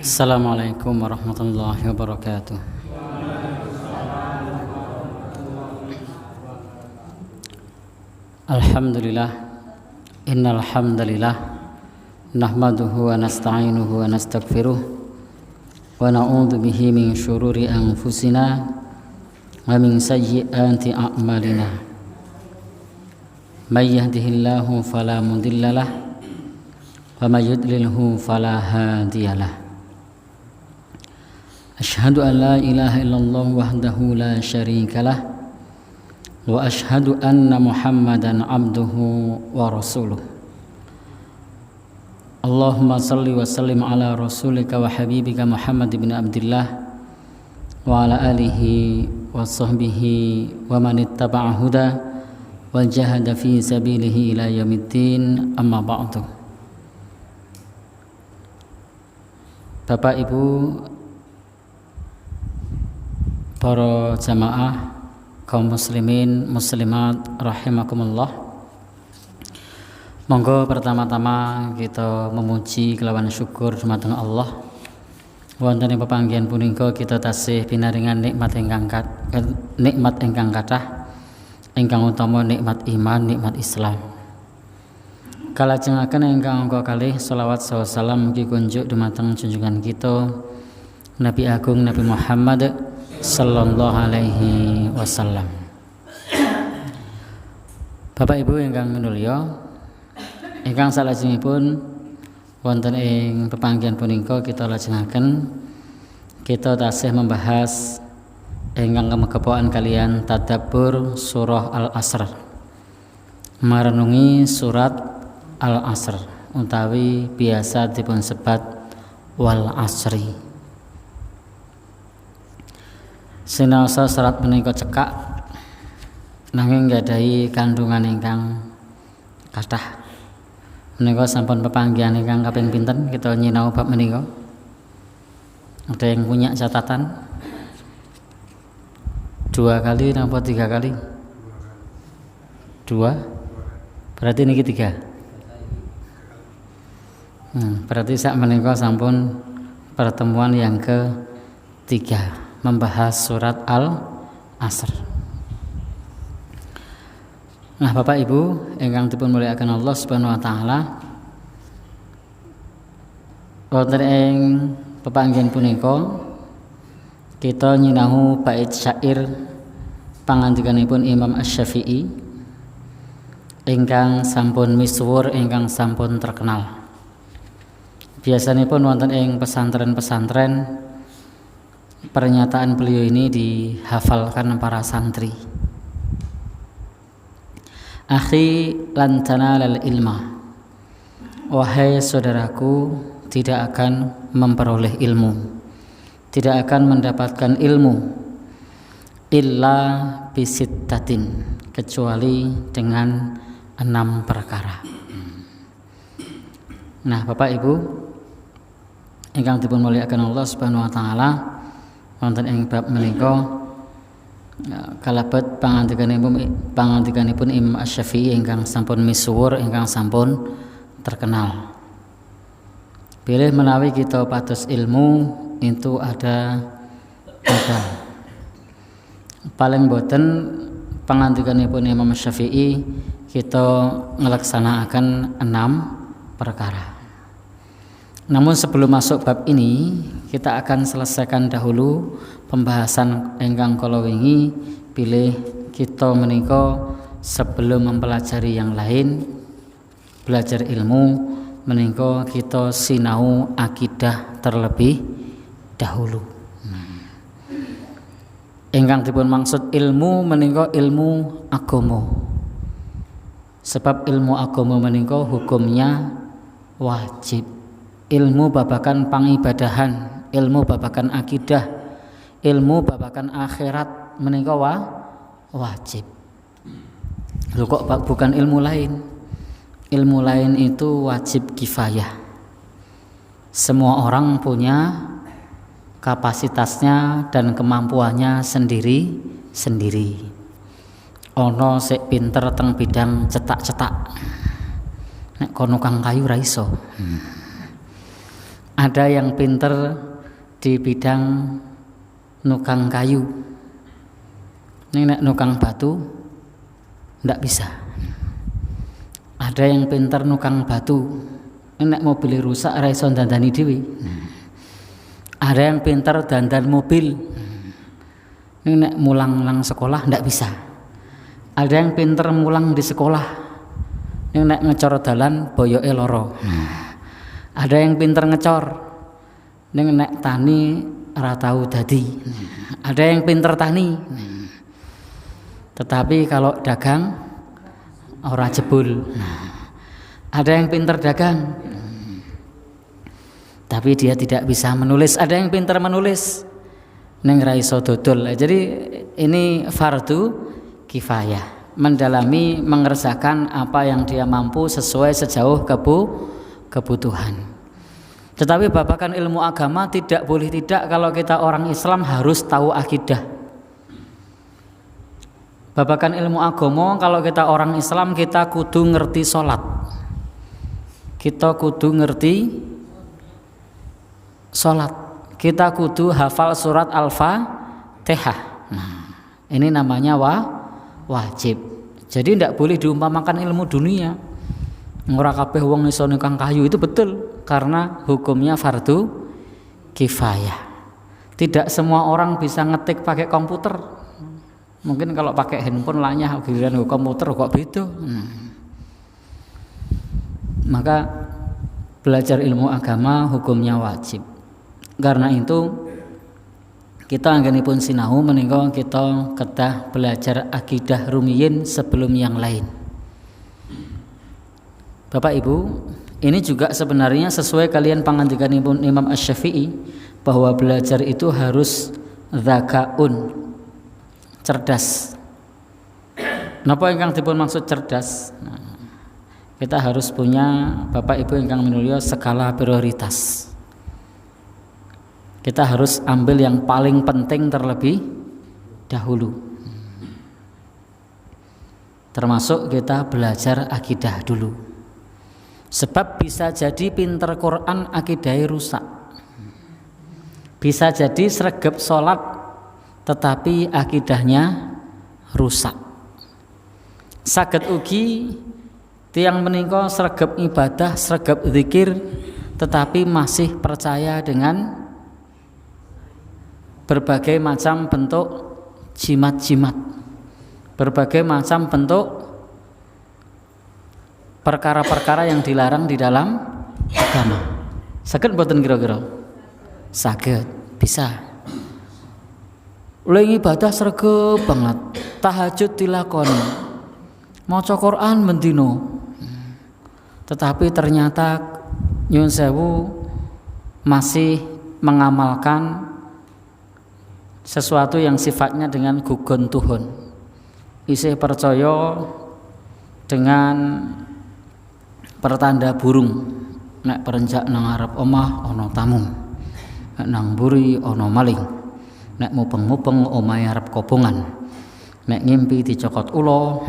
Assalamualaikum warahmatullahi wabarakatuh. Alhamdulillah, innal hamdalillah nahmaduhu wa nasta'inuhu wa nastaghfiruh wa na'udzu bihi min syururi anfusina wa min sayyiati a'malina. May yahdihillahu fala mudhillalah wa may yudlilhu fala hadiyalah. Asyhadu an la ilaha illallah wahdahu la syarikalah wa asyhadu anna Muhammadan abduhu wa rasuluh. Allahumma salli wa sallim ala rasulika wa habibika Muhammad ibn Abdillah wa ala alihi wa sahbihi wa man ittaba'a huda wal jahada fi sabilihi ila yaumiddin, amma ba'du. Bapak Ibu, para jamaah kaum muslimin muslimat rahimakumullah, monggo pertama-tama kita memuji kelawan syukur dumateng Allah wonten ing pepanggihan punika kita tasih pinaringan nikmat ingkang kathah ingkang utama nikmat iman, nikmat Islam. Kalajengaken ingkang angka kalih selawat salam mugi kunjuk dumateng junjungan kita Nabi Agung Nabi Muhammad sallallahu alaihi wasallam. Bapak Ibu ingkang minulya, ingkang salajengipun wonten ing pepanggihan punika kita lajengaken kita tasih membahas ingkang kemegepokan kalian tadabbur surah Al-Asr, merenungi surat Al-Asr utawi biasa dipun sebat wal asri. Sinaosa serat menika cekak nanging gadhahi kandungan ingkang kathah. Menika sampun pepanggihan ingkang kaping pinten kita nyinau bab menika? Ada yang punya catatan? 2 kali napa 3 kali? 2. Berarti niki 3. Berarti sak menika sampun pertemuan yang ke-3 membahas surat Al-Asr. Nah, Bapak Ibu ingkang dipun mulyakaken Allah Subhanahu wa taala, wonten ing pepanggihan punika kita nyinahu bait syair pangandikanipun Imam Asy-Syafi'i ingkang sampun misuwur, ingkang sampun terkenal. Biasanipun wonten ing pesantren-pesantren pernyataan beliau ini dihafalkan para santri. Akhi lan tanalal ilma, wahai saudaraku, tidak akan memperoleh ilmu, tidak akan mendapatkan ilmu illa bisittatin, kecuali dengan 6 perkara. Nah, Bapak Ibu ingkang dipun mulyakaken Allah Subhanahu wa taala, wonten ing bab menika kalebet pangandikanipun Imam Asy-Syafi'i ingkang sampun misuwur, ingkang sampun terkenal. Bilih menawi kita pados ilmu itu ada paling boten pangandikanipun Imam Asy-Syafi'i kita ngelaksanakaken 6 perkara. Namun sebelum masuk bab ini, kita akan selesaikan dahulu pembahasan ingkang kala wingi pilih kita menika sebelum mempelajari yang lain, belajar ilmu menika kita sinau akidah terlebih dahulu. Ingkang dipun maksud ilmu menika ilmu agama. Sebab ilmu agama menika hukumnya wajib. Ilmu babakan pangibadahan, ilmu babakan akidah, ilmu babakan akhirat menika wajib. Lho kok bukan ilmu lain? Ilmu lain itu wajib kifayah. Semua orang punya kapasitasnya dan kemampuannya sendiri-sendiri. Ono sik pinter teng bidang cetak-cetak. Nek kono kang kayu ra iso. Ada yang pinter di bidang nukang kayu, nek nukang batu ndak bisa. Ada yang pinter nukang batu, nek mobil rusak ora iso dandani dhewe. Ada yang pinter dandan mobil, nek mulang nang sekolah ndak bisa. Ada yang pinter mulang di sekolah, nek ngecor dalan boyoke loro. Ada yang pinter ngecor, nek tani ora tau dadi. Ada yang pinter tani, tetapi kalau dagang ora jebul. Ada yang pinter dagang, tapi dia tidak bisa menulis. Ada yang pinter menulis, ning ra iso dodol. Jadi ini fardu kifayah, mendalami mengerjakan apa yang dia mampu sesuai sejauh kebutuhan. Tetapi babakan ilmu agama tidak boleh tidak, kalau kita orang Islam harus tahu akidah. Babakan ilmu agama, kalau kita orang Islam kita kudu ngerti sholat, kita kudu ngerti sholat, kita kudu hafal surat Al-Fatihah. Nah, ini namanya wajib. Jadi tidak boleh diumpamakan ilmu dunia. Ora kabeh wong iso nukang kayu, itu betul, karena hukumnya fardu kifayah. Tidak semua orang bisa ngetik pakai komputer. Mungkin kalau pakai handphone lanyah, giliran komputer kok beda. Maka belajar ilmu agama hukumnya wajib. Karena itu kita anggenipun sinau menika kita kedah belajar akidah rumiyin sebelum yang lain. Bapak Ibu, ini juga sebenarnya sesuai kalian pangandikanipun Imam Asy-Syafi'i, bahwa belajar itu harus zakaun, cerdas. Napa ingkang dipun maksud cerdas? Nah, kita harus punya Bapak Ibu ingkang minulya skala prioritas. Kita harus ambil yang paling penting terlebih dahulu. Termasuk kita belajar akidah dulu. Sebab bisa jadi pinter Quran akidahnya rusak. Bisa jadi sregep sholat tetapi akidahnya rusak. Saged ugi tiang menika sregep ibadah, sregep zikir, tetapi masih percaya dengan berbagai macam bentuk jimat-jimat, berbagai macam bentuk perkara-perkara yang dilarang di dalam agama. Saged mboten kira-kira? Saged, bisa. Uleng ibadah sregep banget, tahajud dilakoni, maca Quran mendino, tetapi ternyata nyuwun sewu masih mengamalkan sesuatu yang sifatnya dengan gugon Tuhun. Isih percaya dengan pertanda burung, nek perenjak nang arep omah ana tamu, nek nang mburi ana maling, nek mupeng-mupeng omahe arep kobongan, nek ngimpi dicokot ula,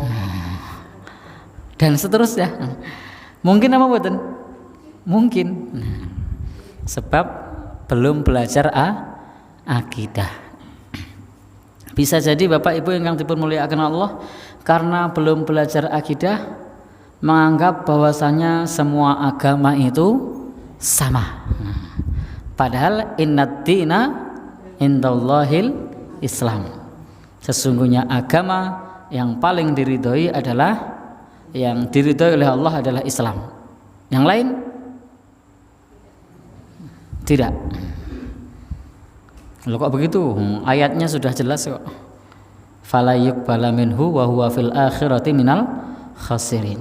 dan seterusnya. Mungkin apa mboten? Mungkin. Sebab belum belajar akidah. Bisa jadi Bapak Ibu yang dipun muliakan Allah, karena belum belajar akidah, menganggap bahwasanya semua agama itu sama. Padahal innad dina indallahil Islam. Sesungguhnya agama yang paling diridhoi adalah, yang diridhoi oleh Allah adalah Islam. Yang lain tidak. Loh kok begitu? Ayatnya sudah jelas kok. Fala yuqbala minhu wa huwa fil akhirati minal khasirin.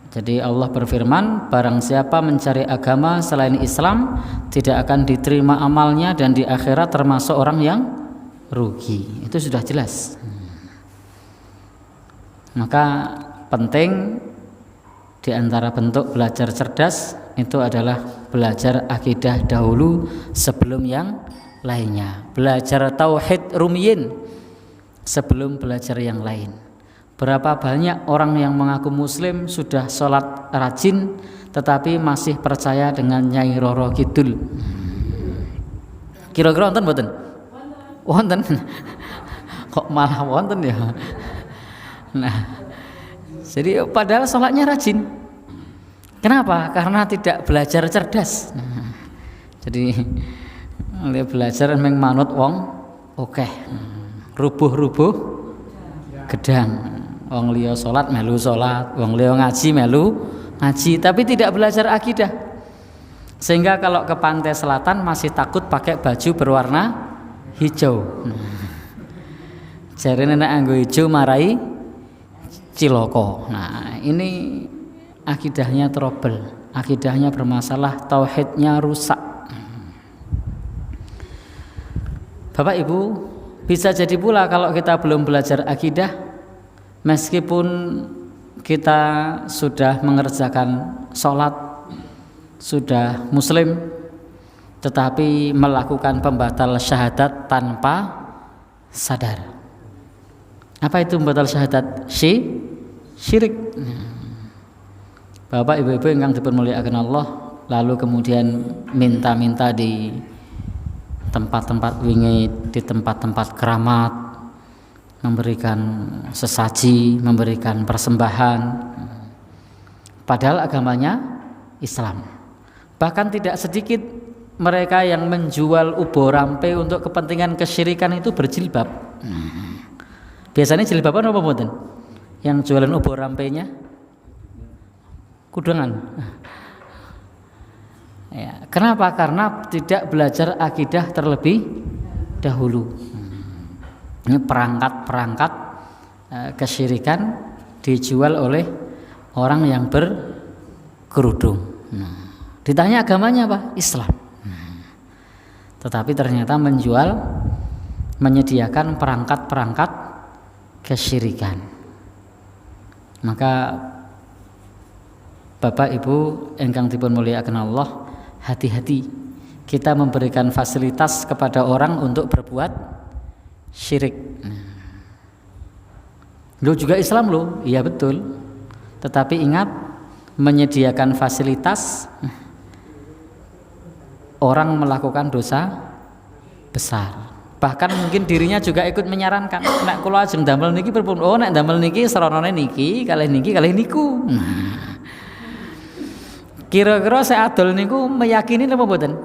Jadi Allah berfirman, barang siapa mencari agama selain Islam tidak akan diterima amalnya dan di akhirat termasuk orang yang rugi. Itu sudah jelas. Maka penting di antara bentuk belajar cerdas itu adalah belajar akidah dahulu sebelum yang lainnya. Belajar tauhid rumiyin sebelum belajar yang lain. Berapa banyak orang yang mengaku muslim sudah sholat rajin tetapi masih percaya dengan Nyai Roro Kidul. Kira-kira wonten mboten? Wonten. Kok malah wonten ya? Nah, jadi padahal sholatnya rajin. Kenapa? Karena tidak belajar cerdas. Jadi dia belajar meng manut wong oke. Rubuh-rubuh gedang. Wong liya salat melu salat, wong liya ngaji melu ngaji, tapi tidak belajar akidah. Sehingga kalau ke pantai selatan masih takut pakai baju berwarna hijau. Jarene nek anggo hijau marai ciloko. Nah, ini akidahnya trouble, akidahnya bermasalah, tauhidnya rusak. Bapak Ibu, bisa jadi pula kalau kita belum belajar akidah, meskipun kita sudah mengerjakan sholat, sudah muslim, tetapi melakukan pembatal syahadat tanpa sadar. Apa itu pembatal syahadat? Syirik. Bapak ibu-ibu yang dipermuliakan Allah, lalu kemudian minta-minta di tempat-tempat wingit, di tempat-tempat keramat, memberikan sesaji, memberikan persembahan, padahal agamanya Islam. Bahkan tidak sedikit mereka yang menjual ubo rampe untuk kepentingan kesyirikan itu berjilbab. Biasanya jilbaban apa mboten? Yang jualan ubo rampenya kudangan. Ya, kenapa? Karena tidak belajar akidah terlebih dahulu. Ini perangkat-perangkat kesyirikan dijual oleh orang yang berkerudung. Ditanya agamanya apa? Islam. Tetapi ternyata menjual, menyediakan perangkat-perangkat kesyirikan. Maka Bapak Ibu ingkang dipun mulyakaken Allah, hati-hati kita memberikan fasilitas kepada orang untuk berbuat syirik. Lo juga Islam lo, iya betul. Tetapi ingat, menyediakan fasilitas orang melakukan dosa besar. Bahkan mungkin dirinya juga ikut menyarankan, nek kula ajeng damel niki pripun? Oh, nek damel niki seronone niki, kalih niku. Kira-kira saya adol niku meyakini apa mboten?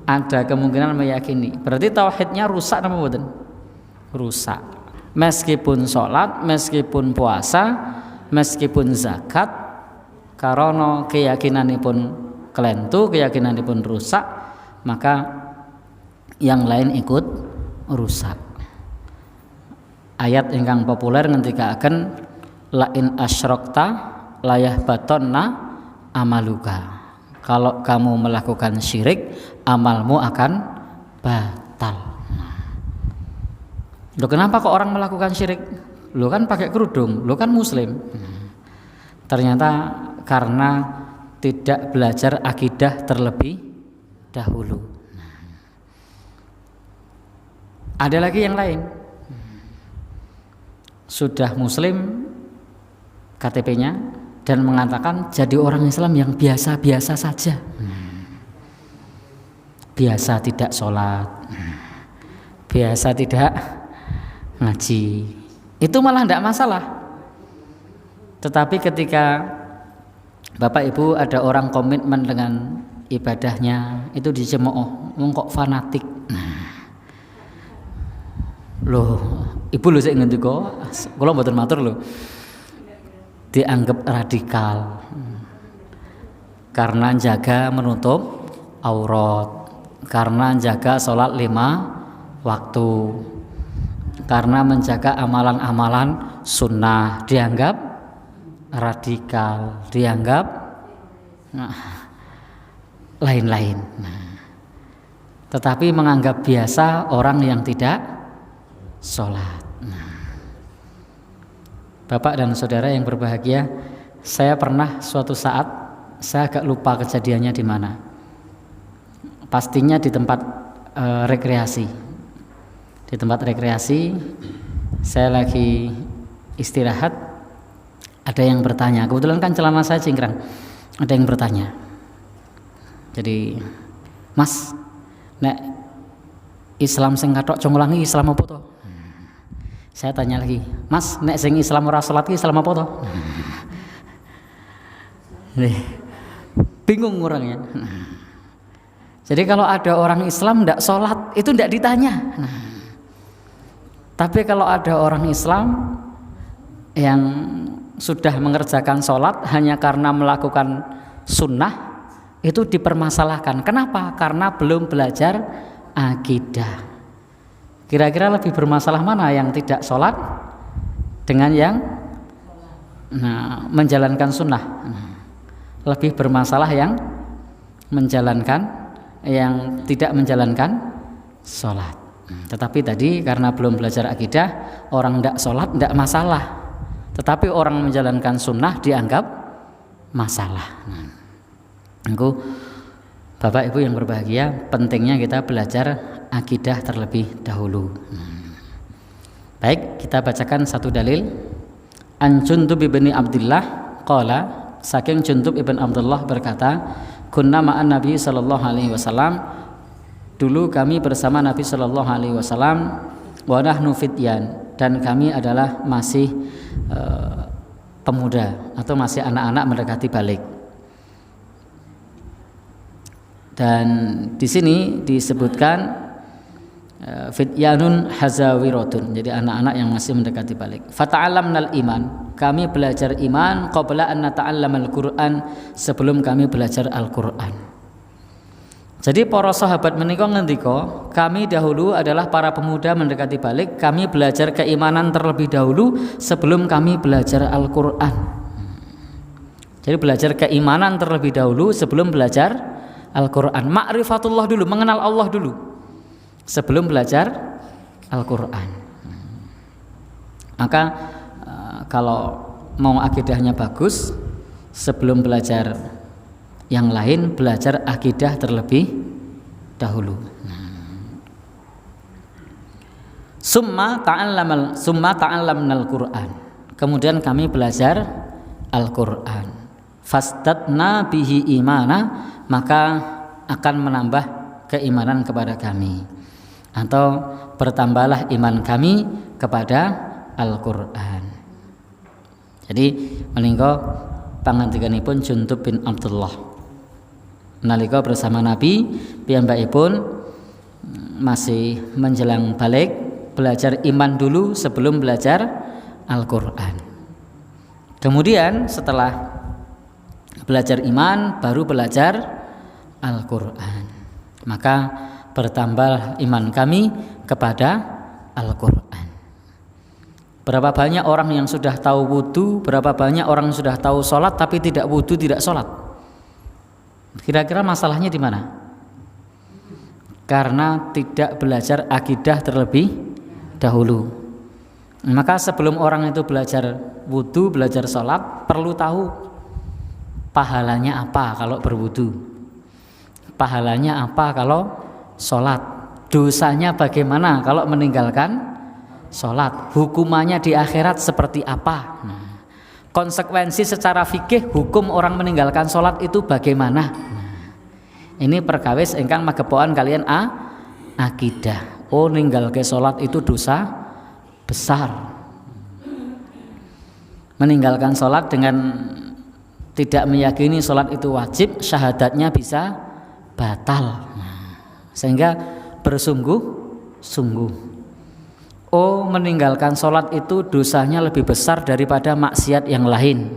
Ada kemungkinan meyakini. Berarti tauhidnya rusak apa mboten? Rusak. Meskipun sholat, meskipun puasa, meskipun zakat, karena keyakinanipun kelentu, keyakinanipun rusak, maka yang lain ikut rusak. Ayat ingkang populer ngendikaken la in asyrakta layah batonna amaluka. Kalau kamu melakukan syirik, amalmu akan batal. Loh, kenapa kok orang melakukan syirik? Lo kan pakai kerudung, lo kan muslim. Ternyata karena tidak belajar akidah terlebih dahulu. Ada lagi yang lain. Sudah muslim KTP-nya dan mengatakan jadi orang Islam yang biasa-biasa saja. Biasa tidak sholat, biasa tidak ngaji. Itu malah tidak masalah. Tetapi ketika Bapak Ibu ada orang komitmen dengan ibadahnya, itu dicemooh, kok fanatik. Loh, ibu lho sik ngendika, kula mboten matur lho. Dianggap radikal karena jaga menutup aurat, karena jaga sholat 5 waktu, karena menjaga amalan-amalan sunnah, dianggap radikal, dianggap lain-lain. Tetapi menganggap biasa orang yang tidak sholat. Bapak dan saudara yang berbahagia, saya pernah suatu saat, saya agak lupa kejadiannya di mana. Pastinya di tempat rekreasi. Di tempat rekreasi Saya lagi istirahat, ada yang bertanya. Kebetulan kan celana saya cingkrang. Ada yang bertanya. Jadi, Mas, nek Islam sing kathok conglangi Islam apa to? Saya tanya lagi, Mas, nek sing Islam ora salat ki Islam apa to? Bingung orangnya. Jadi kalau ada orang Islam tidak sholat itu tidak ditanya. Tapi kalau ada orang Islam yang sudah mengerjakan sholat hanya karena melakukan sunnah, itu dipermasalahkan. Kenapa? Karena belum belajar akidah. Kira-kira lebih bermasalah mana, yang tidak sholat dengan yang menjalankan sunnah? Lebih bermasalah yang menjalankan, yang tidak menjalankan sholat. Tetapi tadi karena belum belajar akidah, orang tidak sholat tidak masalah, tetapi orang menjalankan sunnah dianggap masalah. Bapak Ibu yang berbahagia, pentingnya kita belajar akidah terlebih dahulu. Baik, kita bacakan satu dalil. An Jundub bin Abdullah qala, saking Jundub ibn Abdullah berkata, kunna ma'an Nabi sallallahu alaihi wasallam, dulu kami bersama Nabi sallallahu alaihi wasallam, wa nahnu fityan, dan kami adalah masih pemuda atau masih anak-anak mendekati balik. Dan di sini disebutkan fityanun hazawiratun, jadi anak-anak yang masih mendekati balik. Fata'allamnal iman, kami belajar iman qabla an nata'allamal Qur'an, sebelum kami belajar Al-Qur'an. Jadi para sahabat menika ngendika, kami dahulu adalah para pemuda mendekati balik, kami belajar keimanan terlebih dahulu sebelum kami belajar Al-Qur'an. Jadi belajar keimanan terlebih dahulu sebelum belajar Al-Qur'an. Ma'rifatullah dulu, mengenal Allah dulu sebelum belajar Al-Qur'an. Maka kalau mau akidahnya bagus, sebelum belajar yang lain, belajar akidah terlebih dahulu. Summa ta'allamnal Qur'an, kemudian kami belajar Al-Qur'an. Fastatna bihi imana, maka akan menambah keimanan kepada kami, atau bertambahlah iman kami kepada Al-Qur'an. Jadi menika pangandikanipun Jundub bin Abdullah nalika bersama Nabi, piyambakipun masih menjelang balik, belajar iman dulu sebelum belajar Al-Qur'an. Kemudian setelah belajar iman baru belajar Al-Qur'an, maka bertambah iman kami kepada Al-Qur'an. Berapa banyak orang yang sudah tahu wudu, berapa banyak orang yang sudah tahu sholat tapi tidak wudu, tidak sholat. Kira-kira masalahnya di mana? Karena tidak belajar akidah terlebih dahulu. Maka sebelum orang itu belajar wudu, belajar sholat, perlu tahu pahalanya apa kalau berwudu, pahalanya apa kalau sholat, dosanya bagaimana kalau meninggalkan sholat, hukumannya di akhirat seperti apa, konsekuensi secara fikih hukum orang meninggalkan sholat itu bagaimana. Ini perkawis ingkang magepokan kalian akidah. Oh, ninggalke sholat itu dosa besar. Meninggalkan sholat dengan tidak meyakini sholat itu wajib, syahadatnya bisa batal. Sehingga bersungguh-sungguh. Oh, meninggalkan sholat itu dosanya lebih besar daripada maksiat yang lain.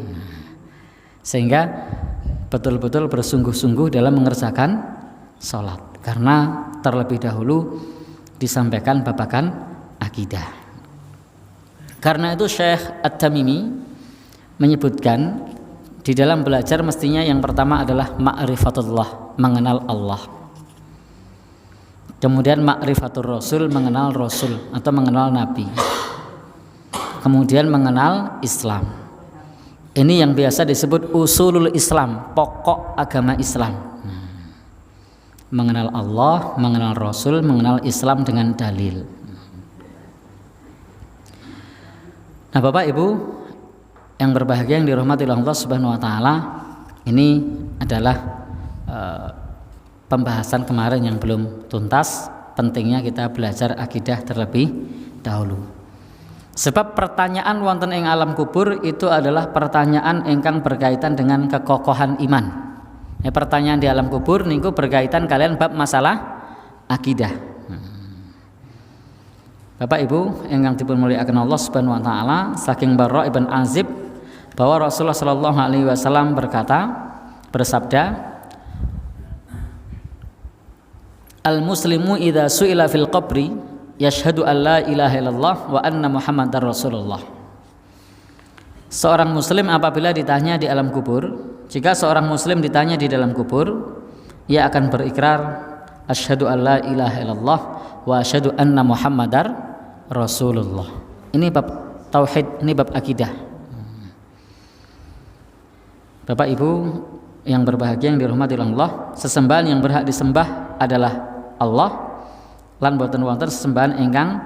Sehingga betul-betul bersungguh-sungguh dalam mengerjakan sholat, karena terlebih dahulu disampaikan babakan akidah. Karena itu Syekh At-Tamimi menyebutkan di dalam belajar mestinya yang pertama adalah ma'rifatullah, mengenal Allah. Kemudian ma'rifatur Rasul, mengenal Rasul atau mengenal Nabi. Kemudian mengenal Islam. Ini yang biasa disebut usulul Islam, pokok agama Islam. Mengenal Allah, mengenal Rasul, mengenal Islam dengan dalil. Nah, Bapak Ibu yang berbahagia yang dirahmati Allah Subhanahu wa taala, ini adalah pembahasan kemarin yang belum tuntas. Pentingnya kita belajar akidah terlebih dahulu. Sebab pertanyaan wonten ing alam kubur itu adalah pertanyaan ingkang berkaitan dengan kekokohan iman. Pertanyaan di alam kubur niku berkaitan kalian bab masalah akidah. Bapak Ibu ingkang dipun mulyakaken Allah Subhanahu wa taala, saking Barra ibn Azib bahwa Rasulullah sallallahu alaihi wasallam bersabda, al-muslimu idza su'ila fil qabri yashhadu an la ilaha illallah wa anna muhammadar rasulullah. Seorang muslim apabila ditanya di alam kubur, jika seorang muslim ditanya di dalam kubur, ia akan berikrar asyhadu an la ilaha illallah wa asyhadu anna muhammadar rasulullah. Ini bab tauhid, ini bab akidah. Bapak Ibu yang berbahagia yang dirahmati Allah, sesembahan yang berhak disembah adalah Allah, lan boten wonten sesembahan ingkang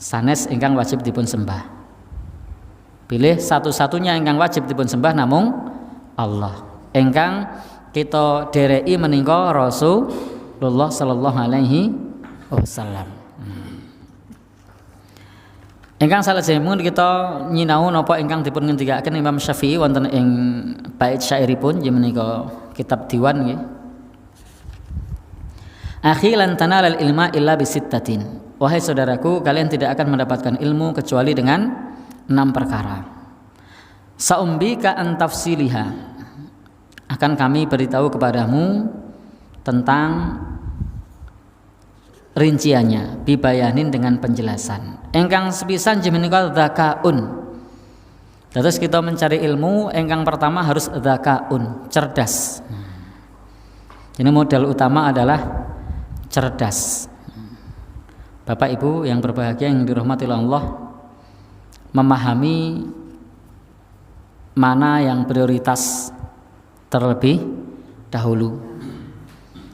sanes ingkang wajib dipun sembah. Pilih satu-satunya ingkang wajib dipun sembah namung Allah. Ingkang kita dereki menika Rasulullah sallallahu alaihi wasallam. Ingkang salajengipun kita nyinau napa ingkang dipun ngendikaken Imam Syafi'i wonten ing bait syairipun inggih menika kitab diwan nggih. Akhi lan tanalal ilma illa bisittatin. Wahai saudaraku, kalian tidak akan mendapatkan ilmu kecuali dengan 6 perkara. Sa'umbika an tafsiliha. Akan kami beritahu kepadamu tentang rinciannya, bibayanin dengan penjelasan. Engkang sepisan menika dzakaun. Terus kita mencari ilmu, engkang pertama harus dzakaun, cerdas. Ini modal utama adalah cerdas. Bapak Ibu yang berbahagia yang dirahmati Allah, memahami mana yang prioritas terlebih dahulu,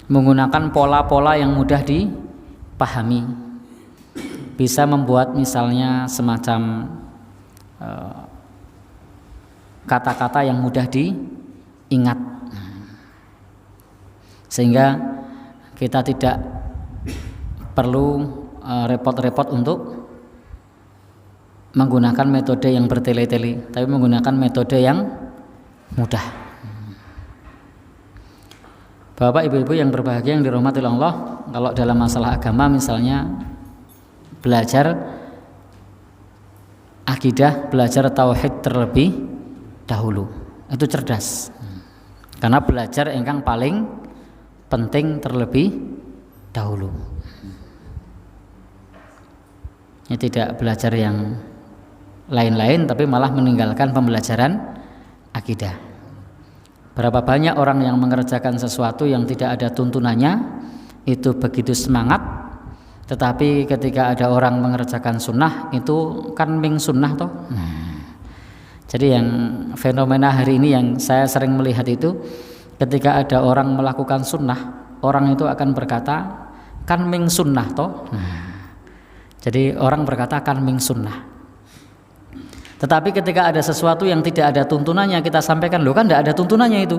menggunakan pola-pola yang mudah dipahami, bisa membuat misalnya semacam kata-kata yang mudah diingat, sehingga kita tidak perlu repot-repot untuk menggunakan metode yang bertele-tele, tapi menggunakan metode yang mudah. Bapak Ibu-ibu yang berbahagia yang dirahmati Allah, kalau dalam masalah agama misalnya belajar akidah, belajar tauhid terlebih dahulu, itu cerdas. Karena belajar ingkang paling penting terlebih dahulu. Ini tidak belajar yang lain-lain, tapi malah meninggalkan pembelajaran akidah. Berapa banyak orang yang mengerjakan sesuatu yang tidak ada tuntunannya, itu begitu semangat, tetapi ketika ada orang mengerjakan sunnah, itu kan ming sunnah toh. Jadi yang fenomena hari ini yang saya sering melihat itu, ketika ada orang melakukan sunnah, orang itu akan berkata kan ming sunnah toh. Jadi orang berkata kan ming sunnah. Tetapi ketika ada sesuatu yang tidak ada tuntunannya, kita sampaikan loh kan tidak ada tuntunannya itu.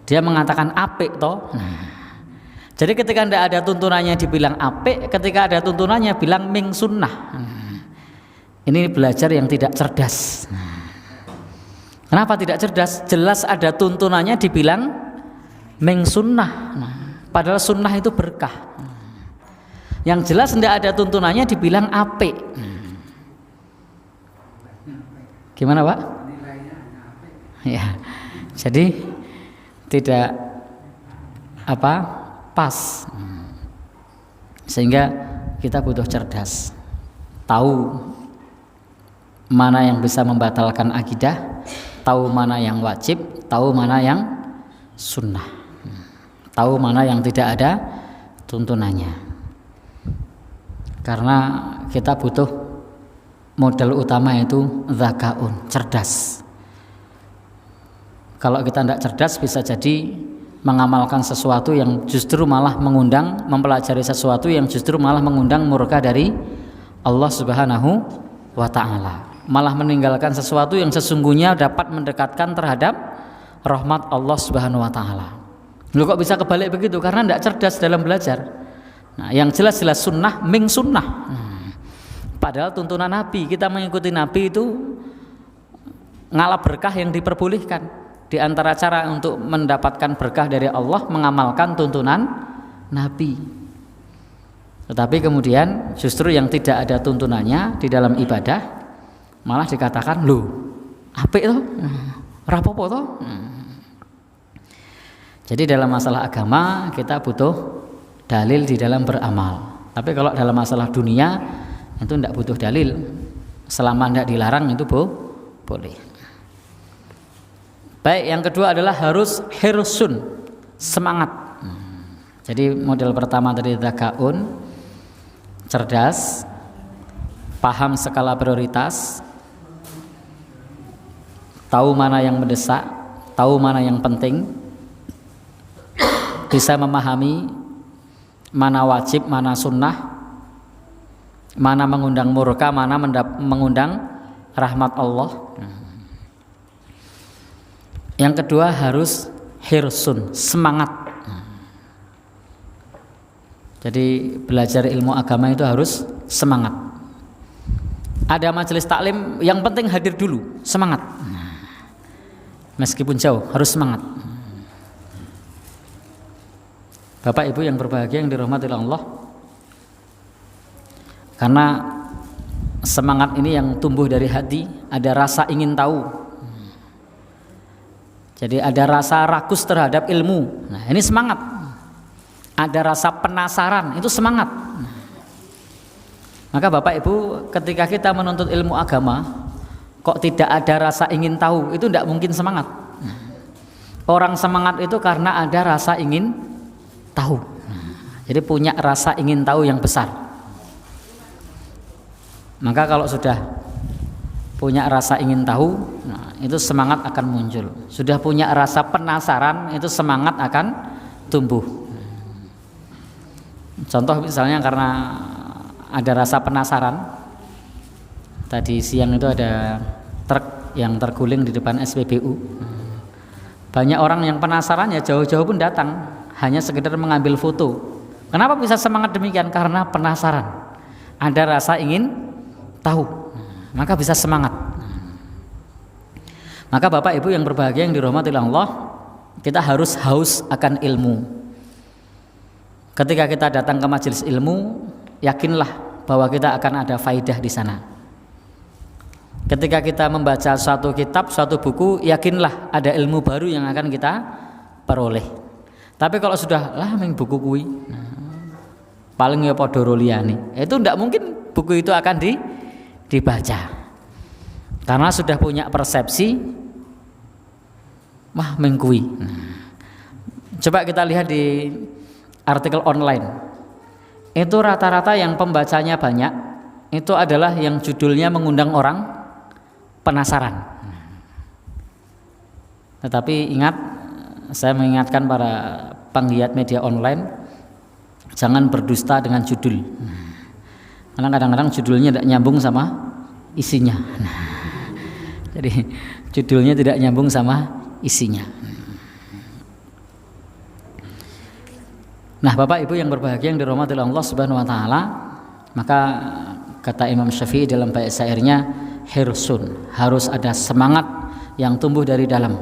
Dia mengatakan apik toh. Jadi ketika tidak ada tuntunannya dibilang apik, ketika ada tuntunannya bilang ming sunnah. Ini belajar yang tidak cerdas. Kenapa tidak cerdas? Jelas ada tuntunannya dibilang ming sunnah. Padahal sunnah itu berkah. Yang jelas tidak ada tuntunannya dibilang apik. Gimana Pak? Ya, jadi tidak pas. Sehingga kita butuh cerdas, tahu mana yang bisa membatalkan akidah, tahu mana yang wajib, tahu mana yang sunnah, tahu mana yang tidak ada tuntunannya. Karena kita butuh modal utama itu dzakaun, cerdas. Kalau kita tidak cerdas bisa jadi mengamalkan sesuatu yang justru malah mengundang, mempelajari sesuatu yang justru malah mengundang murka dari Allah Subhanahu wa ta'ala, malah meninggalkan sesuatu yang sesungguhnya dapat mendekatkan terhadap rahmat Allah Subhanahu wa taala. Loh kok bisa kebalik begitu? Karena tidak cerdas dalam belajar. Nah, yang jelas-jelas sunnah ming sunnah. Padahal tuntunan Nabi, kita mengikuti Nabi itu ngalap berkah yang diperbolehkan. Di antara cara untuk mendapatkan berkah dari Allah mengamalkan tuntunan Nabi. Tetapi kemudian justru yang tidak ada tuntunannya di dalam ibadah malah dikatakan loh apik toh, rapopo toh. Jadi dalam masalah agama kita butuh dalil di dalam beramal. Tapi kalau dalam masalah dunia itu tidak butuh dalil, selama tidak dilarang itu boleh. Baik, yang kedua adalah harus hirsun, semangat. Jadi model pertama tadi dzakaun, cerdas, paham skala prioritas, tahu mana yang mendesak, tahu mana yang penting, bisa memahami mana wajib, mana sunnah, mana mengundang murka, mana mengundang rahmat Allah. Yang kedua harus hirsun, semangat. Jadi belajar ilmu agama itu harus semangat. Ada majelis taklim, yang penting hadir dulu, semangat. Meskipun jauh harus semangat. Bapak Ibu yang berbahagia yang dirahmati Allah, karena semangat ini yang tumbuh dari hati, ada rasa ingin tahu. Jadi ada rasa rakus terhadap ilmu. Nah, ini semangat. Ada rasa penasaran, itu semangat. Maka Bapak Ibu, ketika kita menuntut ilmu agama, kok tidak ada rasa ingin tahu, itu tidak mungkin semangat. Orang semangat itu karena ada rasa ingin tahu. Jadi punya rasa ingin tahu yang besar. Maka kalau sudah punya rasa ingin tahu, nah, itu semangat akan muncul. Sudah punya rasa penasaran, itu semangat akan tumbuh. Contoh misalnya karena ada rasa penasaran, tadi siang itu ada truk yang terguling di depan SPBU. Banyak orang yang penasaran, ya jauh-jauh pun datang, hanya sekedar mengambil foto. Kenapa bisa semangat demikian? Karena penasaran, ada rasa ingin tahu, maka bisa semangat. Maka Bapak Ibu yang berbahagia yang dirahmati Allah, kita harus haus akan ilmu. Ketika kita datang ke majelis ilmu, yakinlah bahwa kita akan ada faidah di sana. Ketika kita membaca suatu kitab, suatu buku, yakinlah ada ilmu baru yang akan kita peroleh. Tapi kalau sudah buku kui, paling ya padha liyane, itu tidak mungkin buku itu akan dibaca. Karena sudah punya persepsi mengkui. Coba kita lihat di artikel online. Itu rata-rata yang pembacanya banyak, itu adalah yang judulnya mengundang orang penasaran. Tetapi ingat, saya mengingatkan para penggiat media online, jangan berdusta dengan judul. Karena kadang-kadang judulnya tidak nyambung sama isinya. Jadi judulnya tidak nyambung sama isinya. Nah, Bapak Ibu yang berbahagia yang dirahmati Allah Subhanahu wa taala, maka kata Imam Syafi'i dalam bait syairnya, hirsun, harus ada semangat yang tumbuh dari dalam,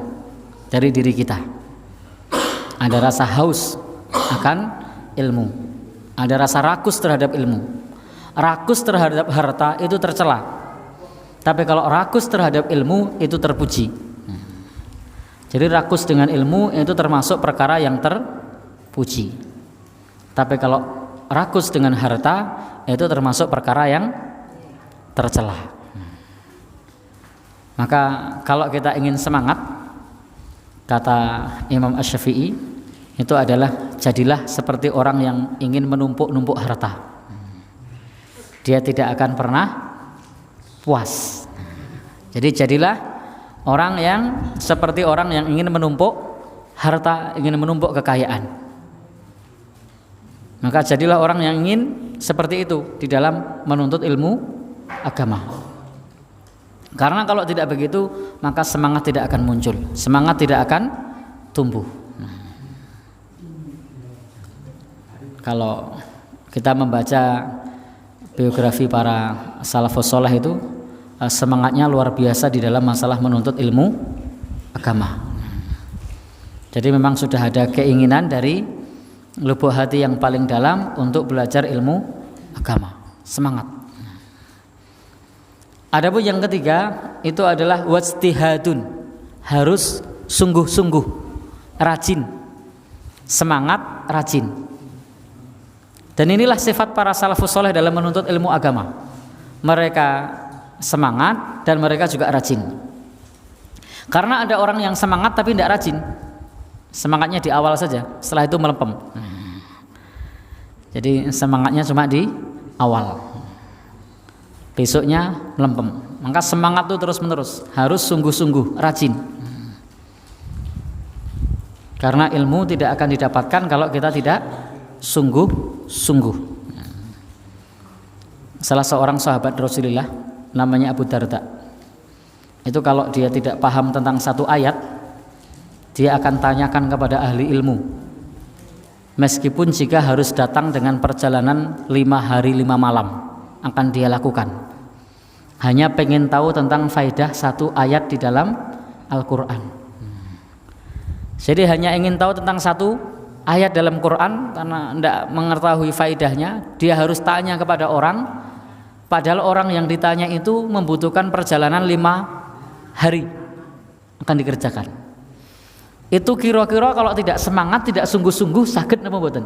dari diri kita. Ada rasa haus akan ilmu, ada rasa rakus terhadap ilmu. Rakus terhadap harta itu tercela, tapi kalau rakus terhadap ilmu itu terpuji. Jadi rakus dengan ilmu itu termasuk perkara yang terpuji, tapi kalau rakus dengan harta itu termasuk perkara yang tercela. Maka kalau kita ingin semangat, kata Imam Asy-Syafi'i, itu adalah jadilah seperti orang yang ingin menumpuk-numpuk harta. Dia tidak akan pernah puas. Jadi jadilah orang yang seperti orang yang ingin menumpuk harta, ingin menumpuk kekayaan. Maka jadilah orang yang ingin seperti itu di dalam menuntut ilmu agama. Karena kalau tidak begitu, maka semangat tidak akan muncul, semangat tidak akan tumbuh. Kalau kita membaca biografi para salafus saleh itu, semangatnya luar biasa di dalam masalah menuntut ilmu agama. Jadi memang sudah ada keinginan dari lubuk hati yang paling dalam untuk belajar ilmu agama, semangat. Adapun yang ketiga itu adalah wajtihadun, harus sungguh-sungguh, rajin, semangat, rajin. Dan inilah sifat para salafus saleh dalam menuntut ilmu agama. Mereka semangat dan mereka juga rajin. Karena ada orang yang semangat tapi tidak rajin, semangatnya di awal saja, setelah itu melempem. Jadi semangatnya cuma di awal, besoknya melempem. Maka semangat itu terus menerus, harus sungguh-sungguh, rajin. Karena ilmu tidak akan didapatkan kalau kita tidak sungguh-sungguh. Salah seorang sahabat Rasulullah namanya Abu Darda, itu kalau dia tidak paham tentang satu ayat, dia akan tanyakan kepada ahli ilmu, meskipun jika harus datang dengan perjalanan 5 hari 5 malam akan dia lakukan, hanya pengen tahu tentang faedah satu ayat di dalam Al-Quran. Jadi hanya ingin tahu tentang satu ayat dalam Quran, karena tidak mengetahui faedahnya, dia harus tanya kepada orang, padahal orang yang ditanya itu membutuhkan perjalanan 5 hari akan dikerjakan. Itu kira-kira kalau tidak semangat, tidak sungguh-sungguh, sakit apa mboten?